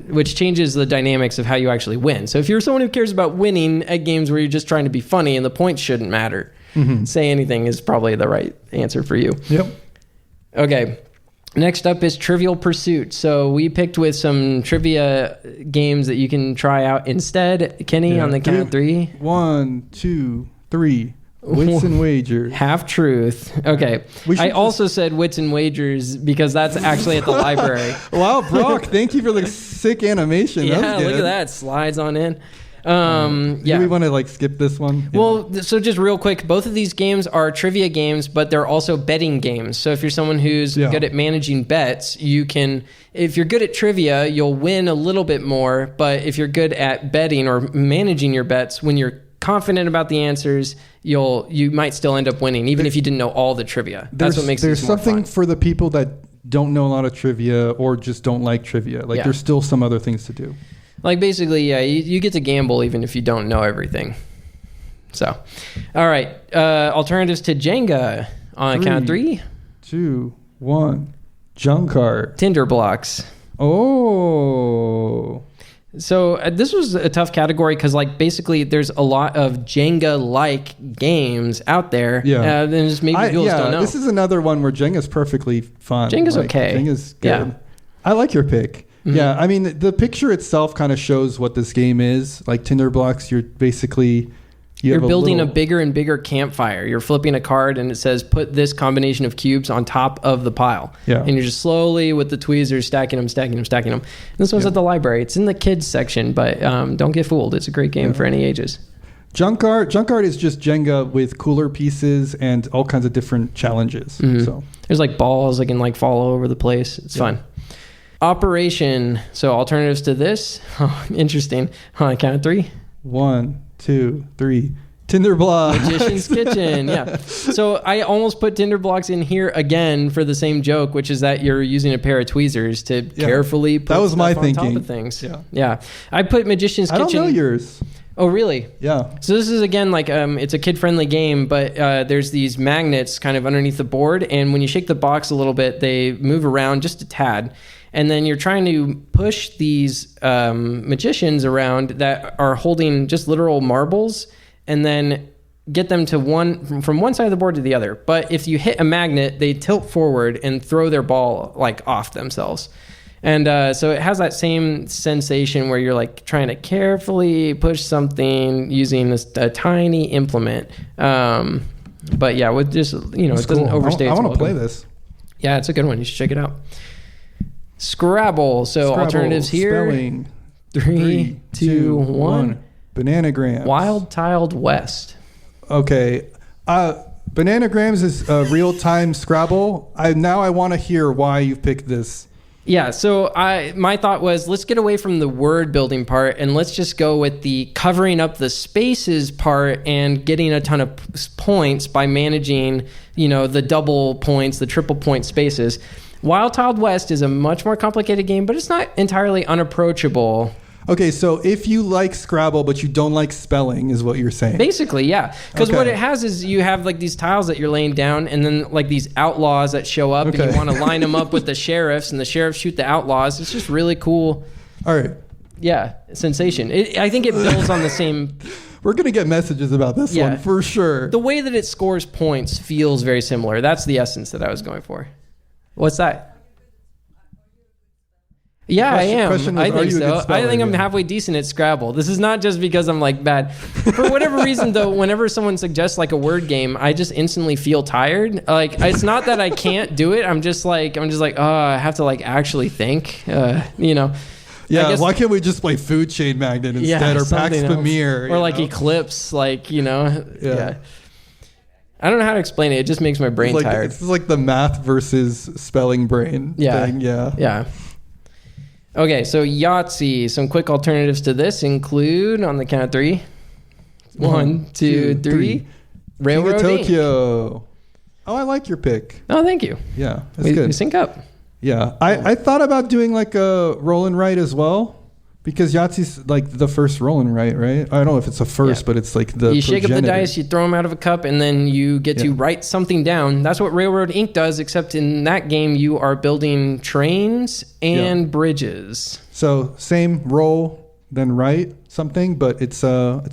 Speaker 2: which changes the dynamics of how you actually win. So if you're someone who cares about winning at games where you're just trying to be funny and the points shouldn't matter, Say Anything is probably the right answer for you.
Speaker 3: Yep.
Speaker 2: Okay. Next up is Trivial Pursuit. So we picked with some trivia games that you can try out instead. Kenny, on the count of 3.
Speaker 3: 1, 2, 3. Wits and Wagers.
Speaker 2: Half Truth. Okay. I also said Wits and Wagers because that's actually at the library.
Speaker 3: Wow, Brock, thank you for the sick animation.
Speaker 2: Yeah, look at that. Slides on in.
Speaker 3: Do we want to like skip this one?
Speaker 2: Well, so just real quick, both of these games are trivia games, but they're also betting games. So if you're someone who's good at managing bets, you can, if you're good at trivia, you'll win a little bit more. But if you're good at betting or managing your bets, when you're confident about the answers, you might still end up winning, even if you didn't know all the trivia. That's what makes it more fun.
Speaker 3: There's something for the people that don't know a lot of trivia or just don't like trivia. Like there's still some other things to do.
Speaker 2: Like basically, you get to gamble even if you don't know everything. So, all right. Alternatives to Jenga on count of 3.
Speaker 3: 2, 1. Junkart.
Speaker 2: Tinder blocks.
Speaker 3: Oh.
Speaker 2: So this was a tough category because like basically there's a lot of Jenga-like games out there. Yeah. And just maybe people just don't know.
Speaker 3: This is another one where Jenga's perfectly fun.
Speaker 2: Jenga's okay.
Speaker 3: Jenga's good.
Speaker 2: Yeah.
Speaker 3: I like your pick. Mm-hmm. Yeah, I mean, the picture itself kind of shows what this game is. Like Tinder blocks, you're basically... You're building a
Speaker 2: bigger and bigger campfire. You're flipping a card and it says, put this combination of cubes on top of the pile.
Speaker 3: Yeah.
Speaker 2: And you're just slowly, with the tweezers, stacking them. And this one's at the library. It's in the kids section, but don't get fooled. It's a great game for any ages.
Speaker 3: Junkart is just Jenga with cooler pieces and all kinds of different challenges.
Speaker 2: Mm-hmm.
Speaker 3: So
Speaker 2: there's like balls that can like fall all over the place. It's fun. Operation. So alternatives to this. Oh, interesting. On a count of 3.
Speaker 3: 1, 2, 3. Tinder blocks.
Speaker 2: Magician's Kitchen. Yeah. So I almost put Tinder blocks in here again for the same joke, which is that you're using a pair of tweezers to carefully put stuff on top of things. Yeah. I put Magician's Kitchen.
Speaker 3: I don't know yours.
Speaker 2: Oh, really?
Speaker 3: Yeah.
Speaker 2: So this is, again, like it's a kid-friendly game, but there's these magnets kind of underneath the board, and when you shake the box a little bit, they move around just a tad. And then you're trying to push these magicians around that are holding just literal marbles and then get them to from one side of the board to the other. But if you hit a magnet, they tilt forward and throw their ball like off themselves. And so it has that same sensation where you're like trying to carefully push something using a tiny implement. But yeah, with just, it doesn't overstay its welcome.
Speaker 3: I want to play this.
Speaker 2: Yeah, it's a good one. You should check it out. Scrabble. So alternatives here.
Speaker 3: Spelling.
Speaker 2: 3, 2, 1.
Speaker 3: Bananagrams.
Speaker 2: Wild Tiled West.
Speaker 3: Okay. Bananagrams is real-time Scrabble. I want to hear why you picked this.
Speaker 2: Yeah, so my thought was, let's get away from the word building part and let's just go with the covering up the spaces part and getting a ton of points by managing, the double points, the triple point spaces. Wild Tiled West is a much more complicated game, but it's not entirely unapproachable.
Speaker 3: Okay, so if you like Scrabble, but you don't like spelling, is what you're saying.
Speaker 2: Basically, yeah. Because what it has is you have like these tiles that you're laying down and then like these outlaws that show up and you want to line them up with the sheriffs and the sheriffs shoot the outlaws. It's just really cool.
Speaker 3: All right.
Speaker 2: Yeah, sensation. I think it builds on the same
Speaker 3: We're going to get messages about this one for sure.
Speaker 2: The way that it scores points feels very similar. That's the essence that I was going for. What's that? Yeah, I am. I think so. I think I'm halfway decent at Scrabble. This is not just because I'm like bad. For whatever reason, though, whenever someone suggests like a word game, I just instantly feel tired. Like it's not that I can't do it. I'm just like, oh, I have to like actually think.
Speaker 3: Yeah, why can't we just play Food Chain Magnet instead, or Pax Pamir,
Speaker 2: or like Eclipse, like Yeah. I don't know how to explain it. It just makes my brain tired.
Speaker 3: It's like the math versus spelling brain thing.
Speaker 2: Yeah. Okay, so Yahtzee. Some quick alternatives to this include, on the count of three. 1, 2, 3. Railroad
Speaker 3: King of Tokyo. Oh, I like your pick.
Speaker 2: Oh, thank you.
Speaker 3: Yeah, that's good.
Speaker 2: We sync up.
Speaker 3: Yeah, I thought about doing like a roll and write as well, because Yahtzee's like the first roll and write, right? I don't know if it's the first, but it's like the
Speaker 2: You shake up the dice, you throw them out of a cup, and then you get to write something down. That's what Railroad Inc. does, except in that game you are building trains and bridges. So
Speaker 3: same roll, then write something, but it's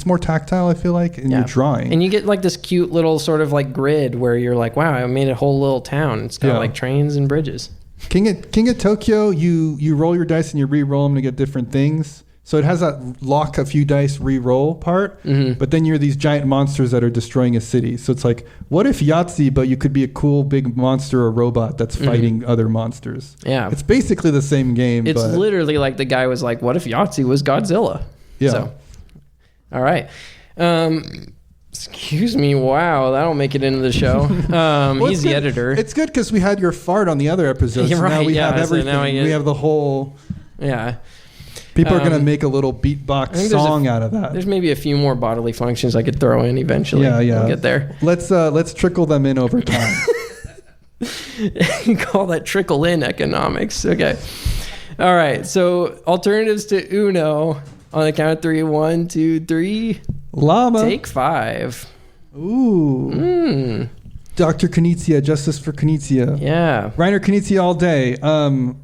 Speaker 3: more tactile, I feel like, and you're drawing.
Speaker 2: And you get like this cute little sort of like grid where you're like, wow, I made a whole little town. It's got like trains and bridges.
Speaker 3: King of Tokyo, you roll your dice and you re-roll them to get different things. So it has that lock a few dice re-roll part, but then you're these giant monsters that are destroying a city. So it's like, what if Yahtzee, but you could be a cool big monster or robot that's fighting other monsters? Yeah. It's basically the same game.
Speaker 2: It's literally like the guy was like, what if Yahtzee was Godzilla?
Speaker 3: Yeah.
Speaker 2: So, all right. Excuse me. Wow, that'll make it into the show. He's the editor.
Speaker 3: It's good because we had your fart on the other episode. So now we have everything. So we have the whole.
Speaker 2: Yeah.
Speaker 3: People are going to make a little beatbox song out of that.
Speaker 2: There's maybe a few more bodily functions I could throw in eventually. Yeah. We'll get there.
Speaker 3: Let's trickle them in over time.
Speaker 2: You call that trickle in economics. Okay. All right. So alternatives to Uno on the count of 3. 1, 2, 3.
Speaker 3: Llama.
Speaker 2: Take 5.
Speaker 3: Ooh. Dr. Knizia, Justice for Knizia.
Speaker 2: Yeah.
Speaker 3: Reiner Knizia all day.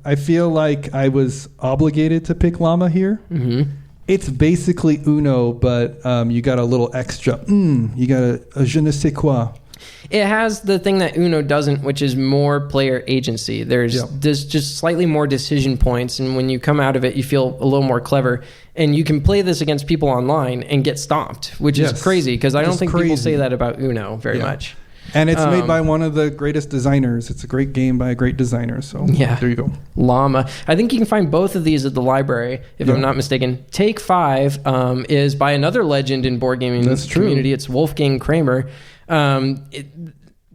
Speaker 3: I feel like I was obligated to pick Llama here. Mm-hmm. It's basically Uno, but you got a little extra. You got a je ne sais quoi.
Speaker 2: It has the thing that Uno doesn't, which is more player agency. There's just slightly more decision points, and when you come out of it, you feel a little more clever. And you can play this against people online and get stomped, which is crazy, because I don't think people say that about Uno very much.
Speaker 3: And it's made by one of the greatest designers. It's a great game by a great designer. So there you go.
Speaker 2: Llama. I think you can find both of these at the library, if I'm not mistaken. Take 5 is by another legend in board gaming community. It's Wolfgang Kramer.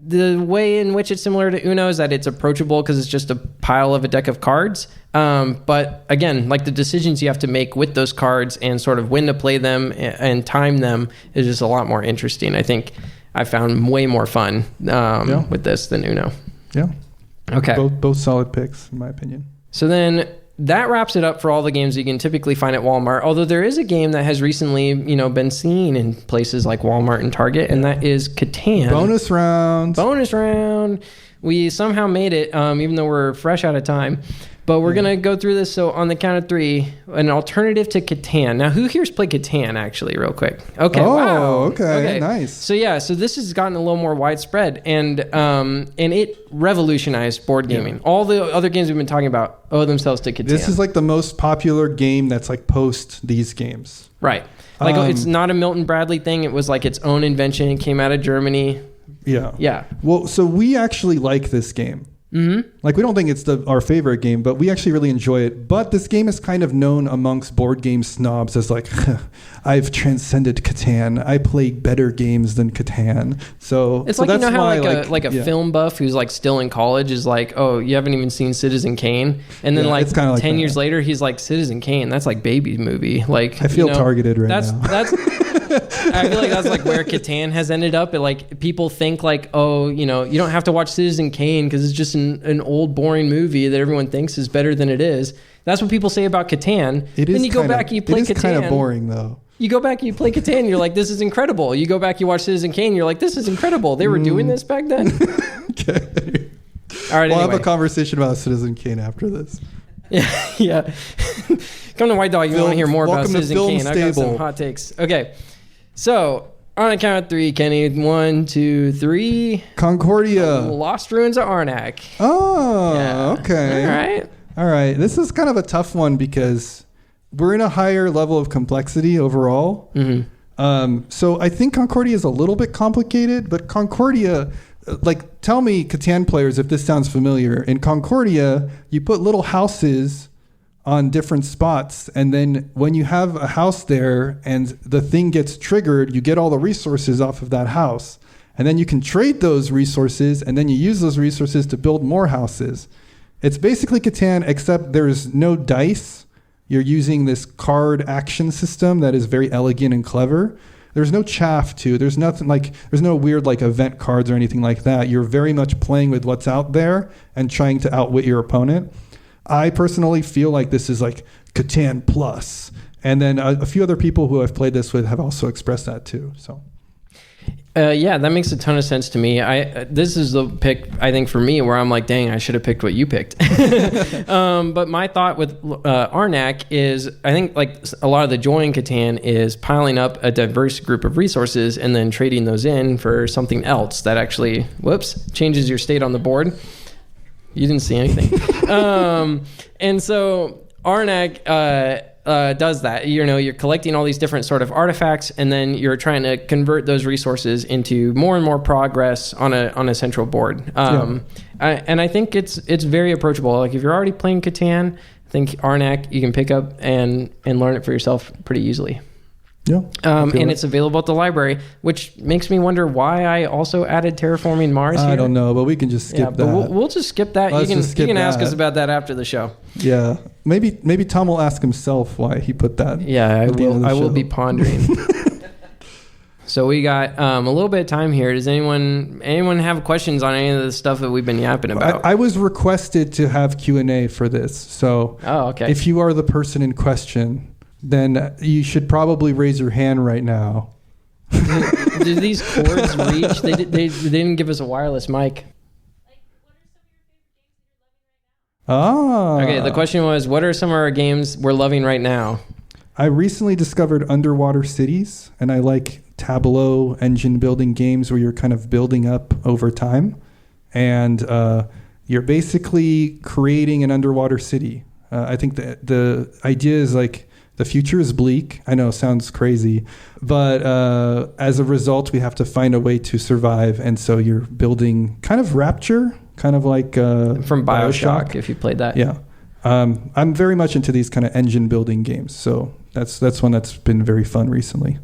Speaker 2: The way in which it's similar to Uno is that it's approachable because it's just a pile of a deck of cards. But again, like the decisions you have to make with those cards and sort of when to play them and time them is just a lot more interesting. I think I found way more fun with this than Uno. Yeah.
Speaker 3: Okay. Both solid picks, in my opinion.
Speaker 2: So then that wraps it up for all the games you can typically find at Walmart. Although there is a game that has recently, been seen in places like Walmart and Target, and that is Catan.
Speaker 3: Bonus
Speaker 2: round. We somehow made it, even though we're fresh out of time. But we're going to go through this. So on the count of 3, an alternative to Catan. Now, who here's played Catan, actually, real quick? Okay,
Speaker 3: okay, nice.
Speaker 2: So this has gotten a little more widespread, and it revolutionized board gaming. All the other games we've been talking about owe themselves to Catan.
Speaker 3: This is like the most popular game that's like post these games.
Speaker 2: Right. Like it's not a Milton Bradley thing. It was like its own invention. It came out of Germany.
Speaker 3: Yeah. Well, so we actually like this game. Mm-hmm. Like, we don't think it's our favorite game, but we actually really enjoy it. But this game is kind of known amongst board game snobs as like, I've transcended Catan. I play better games than Catan. So
Speaker 2: it's like,
Speaker 3: that's
Speaker 2: how a film buff who's like still in college is like, oh, you haven't even seen Citizen Kane, and then like 10 years later he's like, Citizen Kane, that's like baby movie. Like,
Speaker 3: I feel targeted right now.
Speaker 2: That's I feel like that's like where Catan has ended up. Like, people think like, oh, you don't have to watch Citizen Kane because it's just an old boring movie that everyone thinks is better than it is. That's what people say about Catan. Then you go back and you play Catan. It is kind
Speaker 3: of boring though.
Speaker 2: You go back and you play Catan, you're like, this is incredible. You go back, you watch Citizen Kane, you're like, this is incredible. They were doing this back then.
Speaker 3: Okay.
Speaker 2: All right.
Speaker 3: We'll have a conversation about Citizen Kane after this.
Speaker 2: Yeah. Come to White Dog. You want to hear more about Citizen Kane. I got some hot takes. Okay. So, on a count of 3, Kenny. 1, 2, 3.
Speaker 3: Concordia.
Speaker 2: Lost Ruins of Arnak.
Speaker 3: Oh,
Speaker 2: Yeah.
Speaker 3: okay. All right. This is kind of a tough one because we're in a higher level of complexity overall. So I think Concordia is a little bit complicated, but Concordia, like, tell me, Catan players, if this sounds familiar. In Concordia, you put little houses on different spots, and then when you have a house there and the thing gets triggered, you get all the resources off of that house, and then you can trade those resources, and then you use those resources to build more houses. It's basically Catan, except there's no dice. You're using this card action system that is very elegant and clever. There's no chaff too. There's nothing like, there's no weird like event cards or anything like that. You're very much playing with what's out there and trying to outwit your opponent. I personally feel like this is like Catan Plus. And then a few other people who I've played this with have also expressed that too. So,
Speaker 2: yeah, that makes a ton of sense to me. This is the pick, I think, for me, where I'm like, dang, I should have picked what you picked. But my thought with Arnak is, I think like a lot of the joy in Catan is piling up a diverse group of resources and then trading those in for something else that actually, changes your state on the board. You didn't see anything. And so Arnak does that. You know, you're collecting all these different sort of artifacts, and then you're trying to convert those resources into more and more progress on a central board. And I think it's very approachable. Like if you're already playing Catan, I think Arnak you can pick up and learn it for yourself pretty easily.
Speaker 3: Yeah.
Speaker 2: And it's available at the library, which makes me wonder why I also added Terraforming Mars here.
Speaker 3: I don't know, but we can just skip that.
Speaker 2: But we'll just skip that.
Speaker 3: Let's
Speaker 2: you can ask
Speaker 3: that.
Speaker 2: us about that after the show.
Speaker 3: Yeah. Maybe Tom will ask himself why he put that.
Speaker 2: Yeah, I will be pondering. So we got a little bit of time here. Does anyone have questions on any of the stuff that we've been yapping about?
Speaker 3: I was requested to have Q&A for this. So
Speaker 2: okay.
Speaker 3: If you are the person in question, then you should probably raise your hand right now.
Speaker 2: Do these cords reach? They didn't give us a wireless mic. Okay, the question was, what are some of our games we're loving right now?
Speaker 3: I recently discovered Underwater Cities, and I like Tableau engine building games where you're kind of building up over time. And you're basically creating an underwater city. I think the idea is like, the future is bleak. I know it sounds crazy, but as a result, we have to find a way to survive. And so you're building kind of Rapture, kind of like
Speaker 2: from BioShock, if you played that.
Speaker 3: Yeah. I'm very much into these kind of engine building games. So that's one that's been very fun recently.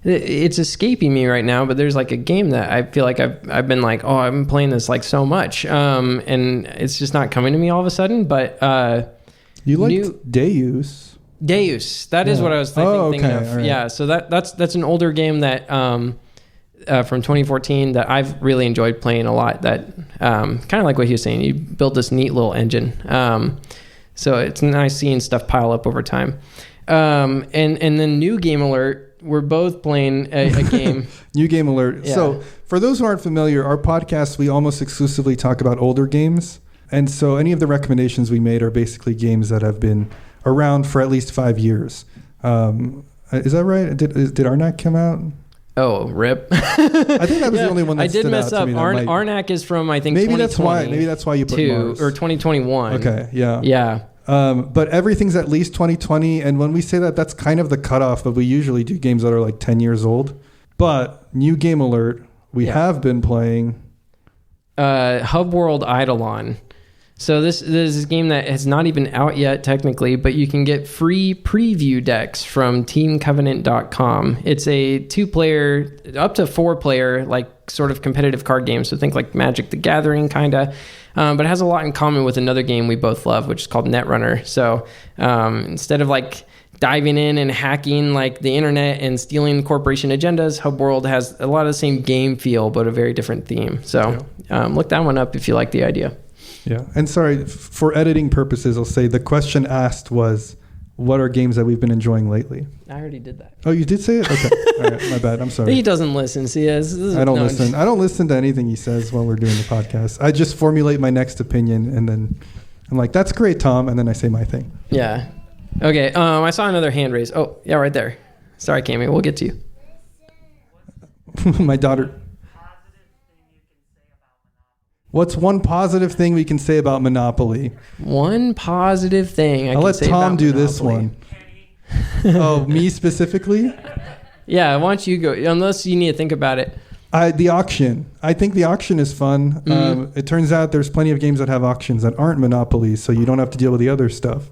Speaker 2: It's escaping me right now, but there's like a game that I feel like I've been like, I've been playing this like so much. And it's just not coming to me all of a sudden. But
Speaker 3: you liked
Speaker 2: Deus. That is what I was thinking of. Right. Yeah, so that's an older game that from 2014 that I've really enjoyed playing a lot. That kind of like what he was saying. You build this neat little engine. So it's nice seeing stuff pile up over time. And then New Game Alert. We're both playing a game.
Speaker 3: New Game Alert. Yeah. So for those who aren't familiar, our podcast, we almost exclusively talk about older games. And so any of the recommendations we made are basically games that have been around for at least 5 years. Is that right? Did Arnak come out?
Speaker 2: Oh, rip.
Speaker 3: I think that was the only one that stood out to me. I did mess up.
Speaker 2: Arnak is from, I think,
Speaker 3: maybe 2020. Maybe that's why you put Mars.
Speaker 2: Or 2021.
Speaker 3: Okay, yeah.
Speaker 2: Yeah.
Speaker 3: But everything's at least 2020. And when we say that, that's kind of the cutoff. But we usually do games that are like 10 years old. But New Game Alert, we have been playing.
Speaker 2: Hub World Eidolon. So this is a game that has not even out yet technically, but you can get free preview decks from teamcovenant.com. It's a 2-player, up to 4-player, like sort of competitive card game. So think like Magic the Gathering kind of, but it has a lot in common with another game we both love, which is called Netrunner. So instead of like diving in and hacking like the internet and stealing corporation agendas, Hub World has a lot of the same game feel, but a very different theme. So look that one up if you like the idea.
Speaker 3: Yeah. And sorry, for editing purposes, I'll say the question asked was, what are games that we've been enjoying lately?
Speaker 2: I already did that.
Speaker 3: Oh, you did say it? Okay. All right. My bad. I'm sorry.
Speaker 2: He doesn't listen. See,
Speaker 3: I don't listen. I don't listen to anything he says while we're doing the podcast. I just formulate my next opinion, and then I'm like, that's great, Tom. And then I say my thing.
Speaker 2: Yeah. Okay. I saw another hand raise. Oh, yeah, right there. Sorry, Cammy. We'll get to you.
Speaker 3: My daughter. What's one positive thing we can say about Monopoly?
Speaker 2: One positive thing
Speaker 3: I'll let Tom do this one. Oh, me specifically?
Speaker 2: Yeah, why don't you go? Unless you need to think about it.
Speaker 3: The auction. I think the auction is fun. It turns out there's plenty of games that have auctions that aren't Monopoly, so you don't have to deal with the other stuff.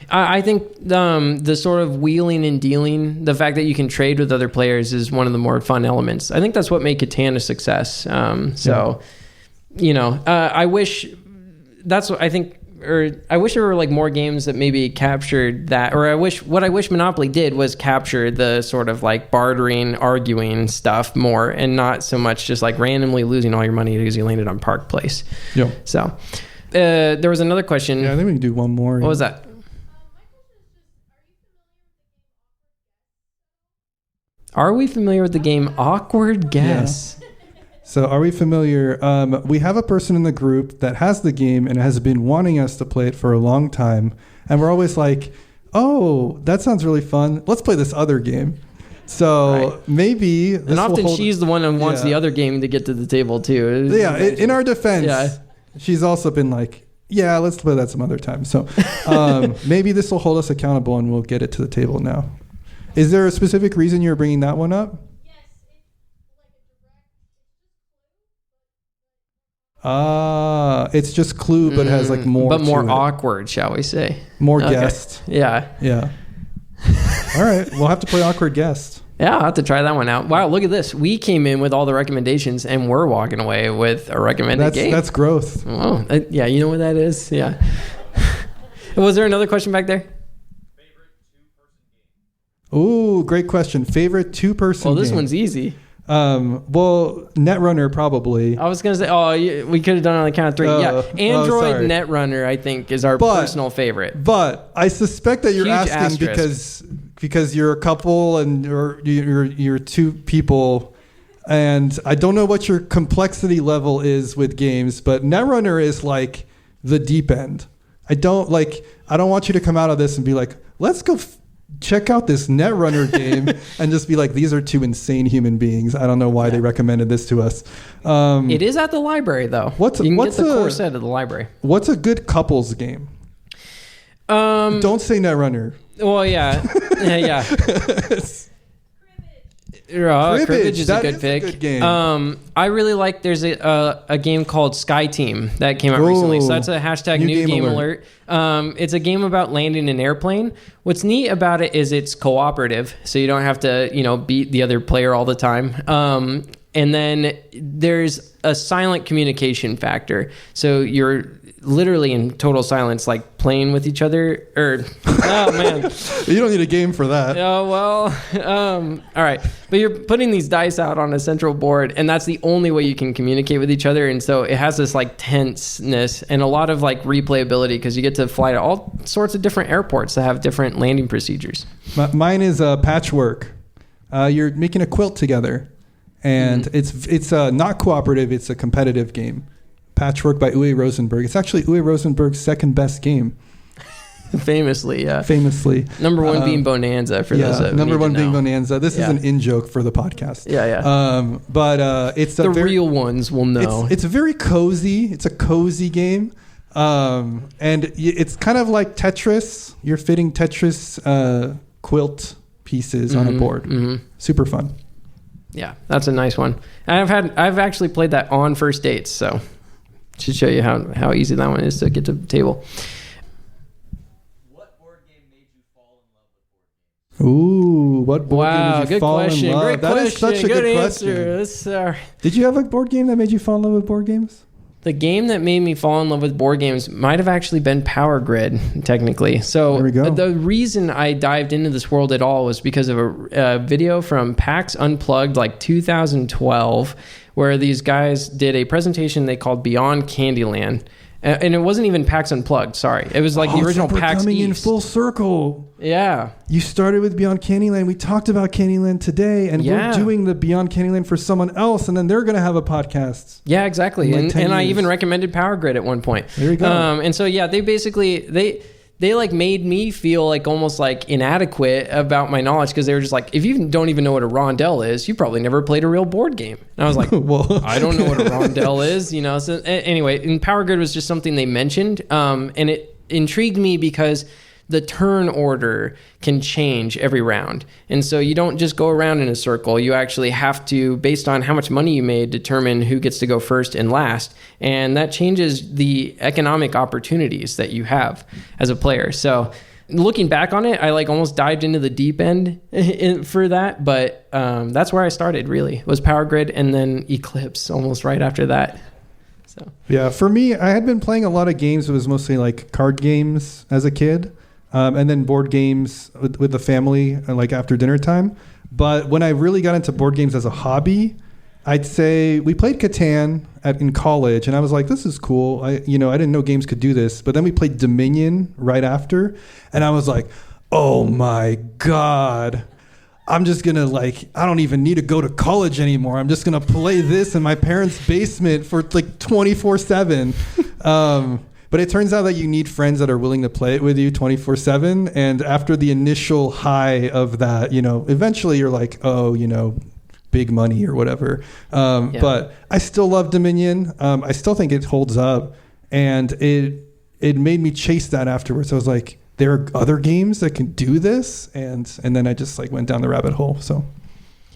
Speaker 2: I think the sort of wheeling and dealing, the fact that you can trade with other players is one of the more fun elements. I think that's what made Catan a success. I wish that's what I think, or I wish there were like more games that maybe captured that, or I wish Monopoly did was capture the sort of like bartering, arguing stuff more, and not so much just like randomly losing all your money because you landed on Park Place.
Speaker 3: Yeah.
Speaker 2: So there was another question.
Speaker 3: Yeah, I think we can do one more.
Speaker 2: What was that? Are we familiar with the game Awkward Guess?
Speaker 3: Yeah. So are we familiar? We have a person in the group that has the game and has been wanting us to play it for a long time. And we're always like, oh, that sounds really fun. Let's play this other game. So maybe...
Speaker 2: And often she's the one who wants the other game to get to the table too.
Speaker 3: Yeah, in our defense, she's also been like, yeah, let's play that some other time. So maybe this will hold us accountable and we'll get it to the table now. Is there a specific reason you're bringing that one up? It's just Clue, but has like more. But
Speaker 2: more awkward, shall we say?
Speaker 3: More guest.
Speaker 2: Yeah.
Speaker 3: All right, we'll have to play Awkward Guest.
Speaker 2: Yeah, I'll have to try that one out. Wow, look at this. We came in with all the recommendations, and we're walking away with a recommended game.
Speaker 3: That's growth.
Speaker 2: Oh, yeah. You know what that is? Yeah. Was there another question back there?
Speaker 3: Ooh, great question. Favorite two-person game?
Speaker 2: Well, this one's easy.
Speaker 3: Netrunner probably.
Speaker 2: I was going to say, we could have done it on the count of three. Android Netrunner, I think, is our personal favorite.
Speaker 3: But I suspect that you're
Speaker 2: Huge
Speaker 3: asking because you're a couple and you're two people, and I don't know what your complexity level is with games, but Netrunner is like the deep end. I don't want you to come out of this and be like, let's go check out this Netrunner game and just be like, these are two insane human beings. I don't know why they recommended this to us.
Speaker 2: It is at the library, though. You can get the core set at the library.
Speaker 3: What's a good couples game? Don't say Netrunner.
Speaker 2: Well, yeah. Yeah. Cribbage is a good pick.
Speaker 3: A good game.
Speaker 2: I really like. There's a game called Sky Team that came out recently. So that's a hashtag new game alert. It's a game about landing an airplane. What's neat about it is it's cooperative, so you don't have to beat the other player all the time. And then there's a silent communication factor. So you're literally in total silence, like playing with each other. Oh man,
Speaker 3: you don't need a game for that.
Speaker 2: Oh well, all right. But you're putting these dice out on a central board, and that's the only way you can communicate with each other. And so it has this like tenseness and a lot of like replayability because you get to fly to all sorts of different airports that have different landing procedures.
Speaker 3: Mine is patchwork. You're making a quilt together. And it's not cooperative. It's a competitive game. Patchwork by Uwe Rosenberg. It's actually Uwe Rosenberg's second best game.
Speaker 2: Famously, yeah.
Speaker 3: Famously.
Speaker 2: Number one being Bonanza for those that
Speaker 3: number one being
Speaker 2: know.
Speaker 3: Bonanza. This is an in-joke for the podcast.
Speaker 2: Yeah.
Speaker 3: But it's
Speaker 2: the real ones will know.
Speaker 3: It's very cozy. It's a cozy game. And it's kind of like Tetris. You're fitting Tetris quilt pieces on a board. Mm-hmm. Super fun.
Speaker 2: Yeah, that's a nice one. I've actually played that on first dates, so should show you how easy that one is to get to the table.
Speaker 4: What board game made you fall in love with board games?
Speaker 3: Ooh, what board game did you fall in love?
Speaker 2: Great
Speaker 3: that
Speaker 2: question.
Speaker 3: Is such a good question. Did you have a board game that made you fall in love with board games?
Speaker 2: The game that made me fall in love with board games might have actually been Power Grid, technically. So
Speaker 3: there we go.
Speaker 2: The reason I dived into this world at all was because of a video from PAX Unplugged, like 2012, where these guys did a presentation they called Beyond Candyland. And it wasn't even PAX Unplugged, sorry. It was like the original PAX
Speaker 3: coming
Speaker 2: East.
Speaker 3: In full circle.
Speaker 2: Yeah.
Speaker 3: You started with Beyond Candyland. We talked about Candyland today, and we're doing the Beyond Candyland for someone else, and then they're going to have a podcast.
Speaker 2: Yeah, exactly. And I even recommended Power Grid at one point.
Speaker 3: There you go.
Speaker 2: And so, yeah, they basically... they like made me feel like almost like inadequate about my knowledge, because they were just like, if you don't even know what a rondelle is, you probably never played a real board game. And I was like, well, I don't know what a rondelle is, you know. So anyway, and Power Grid was just something they mentioned, and it intrigued me because the turn order can change every round. And so you don't just go around in a circle. You actually have to, based on how much money you made, determine who gets to go first and last. And that changes the economic opportunities that you have as a player. So looking back on it, I like almost dived into the deep end for that. But that's where I started, really, was Power Grid, and then Eclipse almost right after that. So
Speaker 3: yeah, for me, I had been playing a lot of games. It was mostly like card games as a kid. And then board games with the family, like after dinner time. But when I really got into board games as a hobby, I'd say we played Catan in college, and I was like, this is cool. I didn't know games could do this. But then we played Dominion right after, and I was like, oh my God. I'm just going to I don't even need to go to college anymore. I'm just going to play this in my parents' basement for like 24/7. But it turns out that you need friends that are willing to play it with you 24/7. And after the initial high of that, eventually you're like, oh, big money or whatever. But I still love Dominion. I still think it holds up. And it made me chase that afterwards. I was like, there are other games that can do this. And then I just went down the rabbit hole. So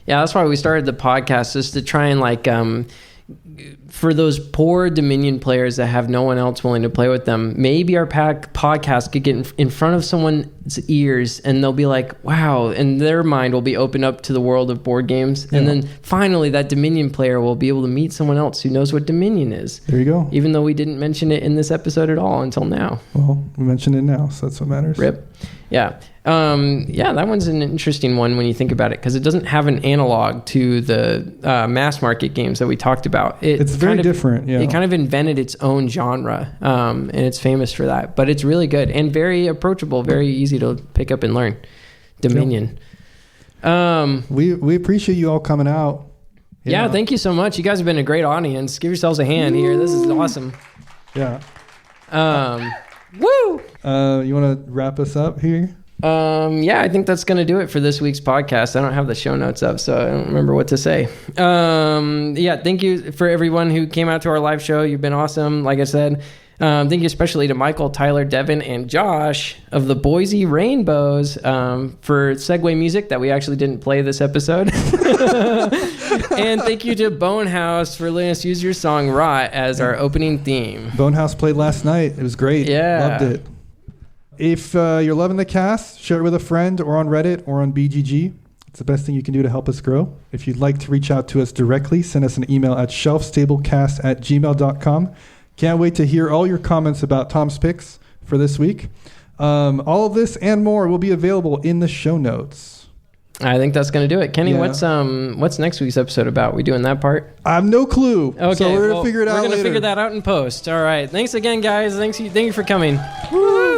Speaker 2: yeah, that's why we started the podcast, is to try and for those poor Dominion players that have no one else willing to play with them, maybe our podcast could get in front of someone's ears, and they'll be like, wow, and their mind will be opened up to the world of board games. Yeah. And then finally that Dominion player will be able to meet someone else who knows what Dominion is.
Speaker 3: There you go.
Speaker 2: Even though we didn't mention it in this episode at all until now.
Speaker 3: Well, we mentioned it now, so that's what matters.
Speaker 2: Rip. Yeah. That one's an interesting one when you think about it, because it doesn't have an analog to the mass market games that we talked about.
Speaker 3: It's very different. Yeah.
Speaker 2: It kind of invented its own genre, and it's famous for that. But it's really good and very approachable, very easy to pick up and learn. Dominion.
Speaker 3: Yep. We appreciate you all coming out.
Speaker 2: Yeah, thank you so much. You guys have been a great audience. Give yourselves a hand here. This is awesome.
Speaker 3: Yeah.
Speaker 2: Woo!
Speaker 3: You want to wrap us up here?
Speaker 2: I think that's going to do it for this week's podcast. I don't have the show notes up, so I don't remember what to say. Thank you for everyone who came out to our live show. You've been awesome, like I said. Thank you especially to Michael, Tyler, Devin, and Josh of the Boise Rainbows for segue music that we actually didn't play this episode. And thank you to Bonehouse for letting us use your song Rot as our opening theme.
Speaker 3: Bonehouse played last night. It was great.
Speaker 2: Yeah.
Speaker 3: Loved it. If you're loving the cast, share it with a friend or on Reddit or on BGG. It's the best thing you can do to help us grow. If you'd like to reach out to us directly, send us an email at shelfstablecast@gmail.com. Can't wait to hear all your comments about Tom's picks for this week. All of this and more will be available in the show notes.
Speaker 2: I think that's going to do it. Kenny, what's next week's episode about? We doing that part?
Speaker 3: I have no clue.
Speaker 2: Okay,
Speaker 3: so we're going to figure it out later.
Speaker 2: We're going to figure that out in post. All right. Thanks again, guys. Thank you for coming. Woo!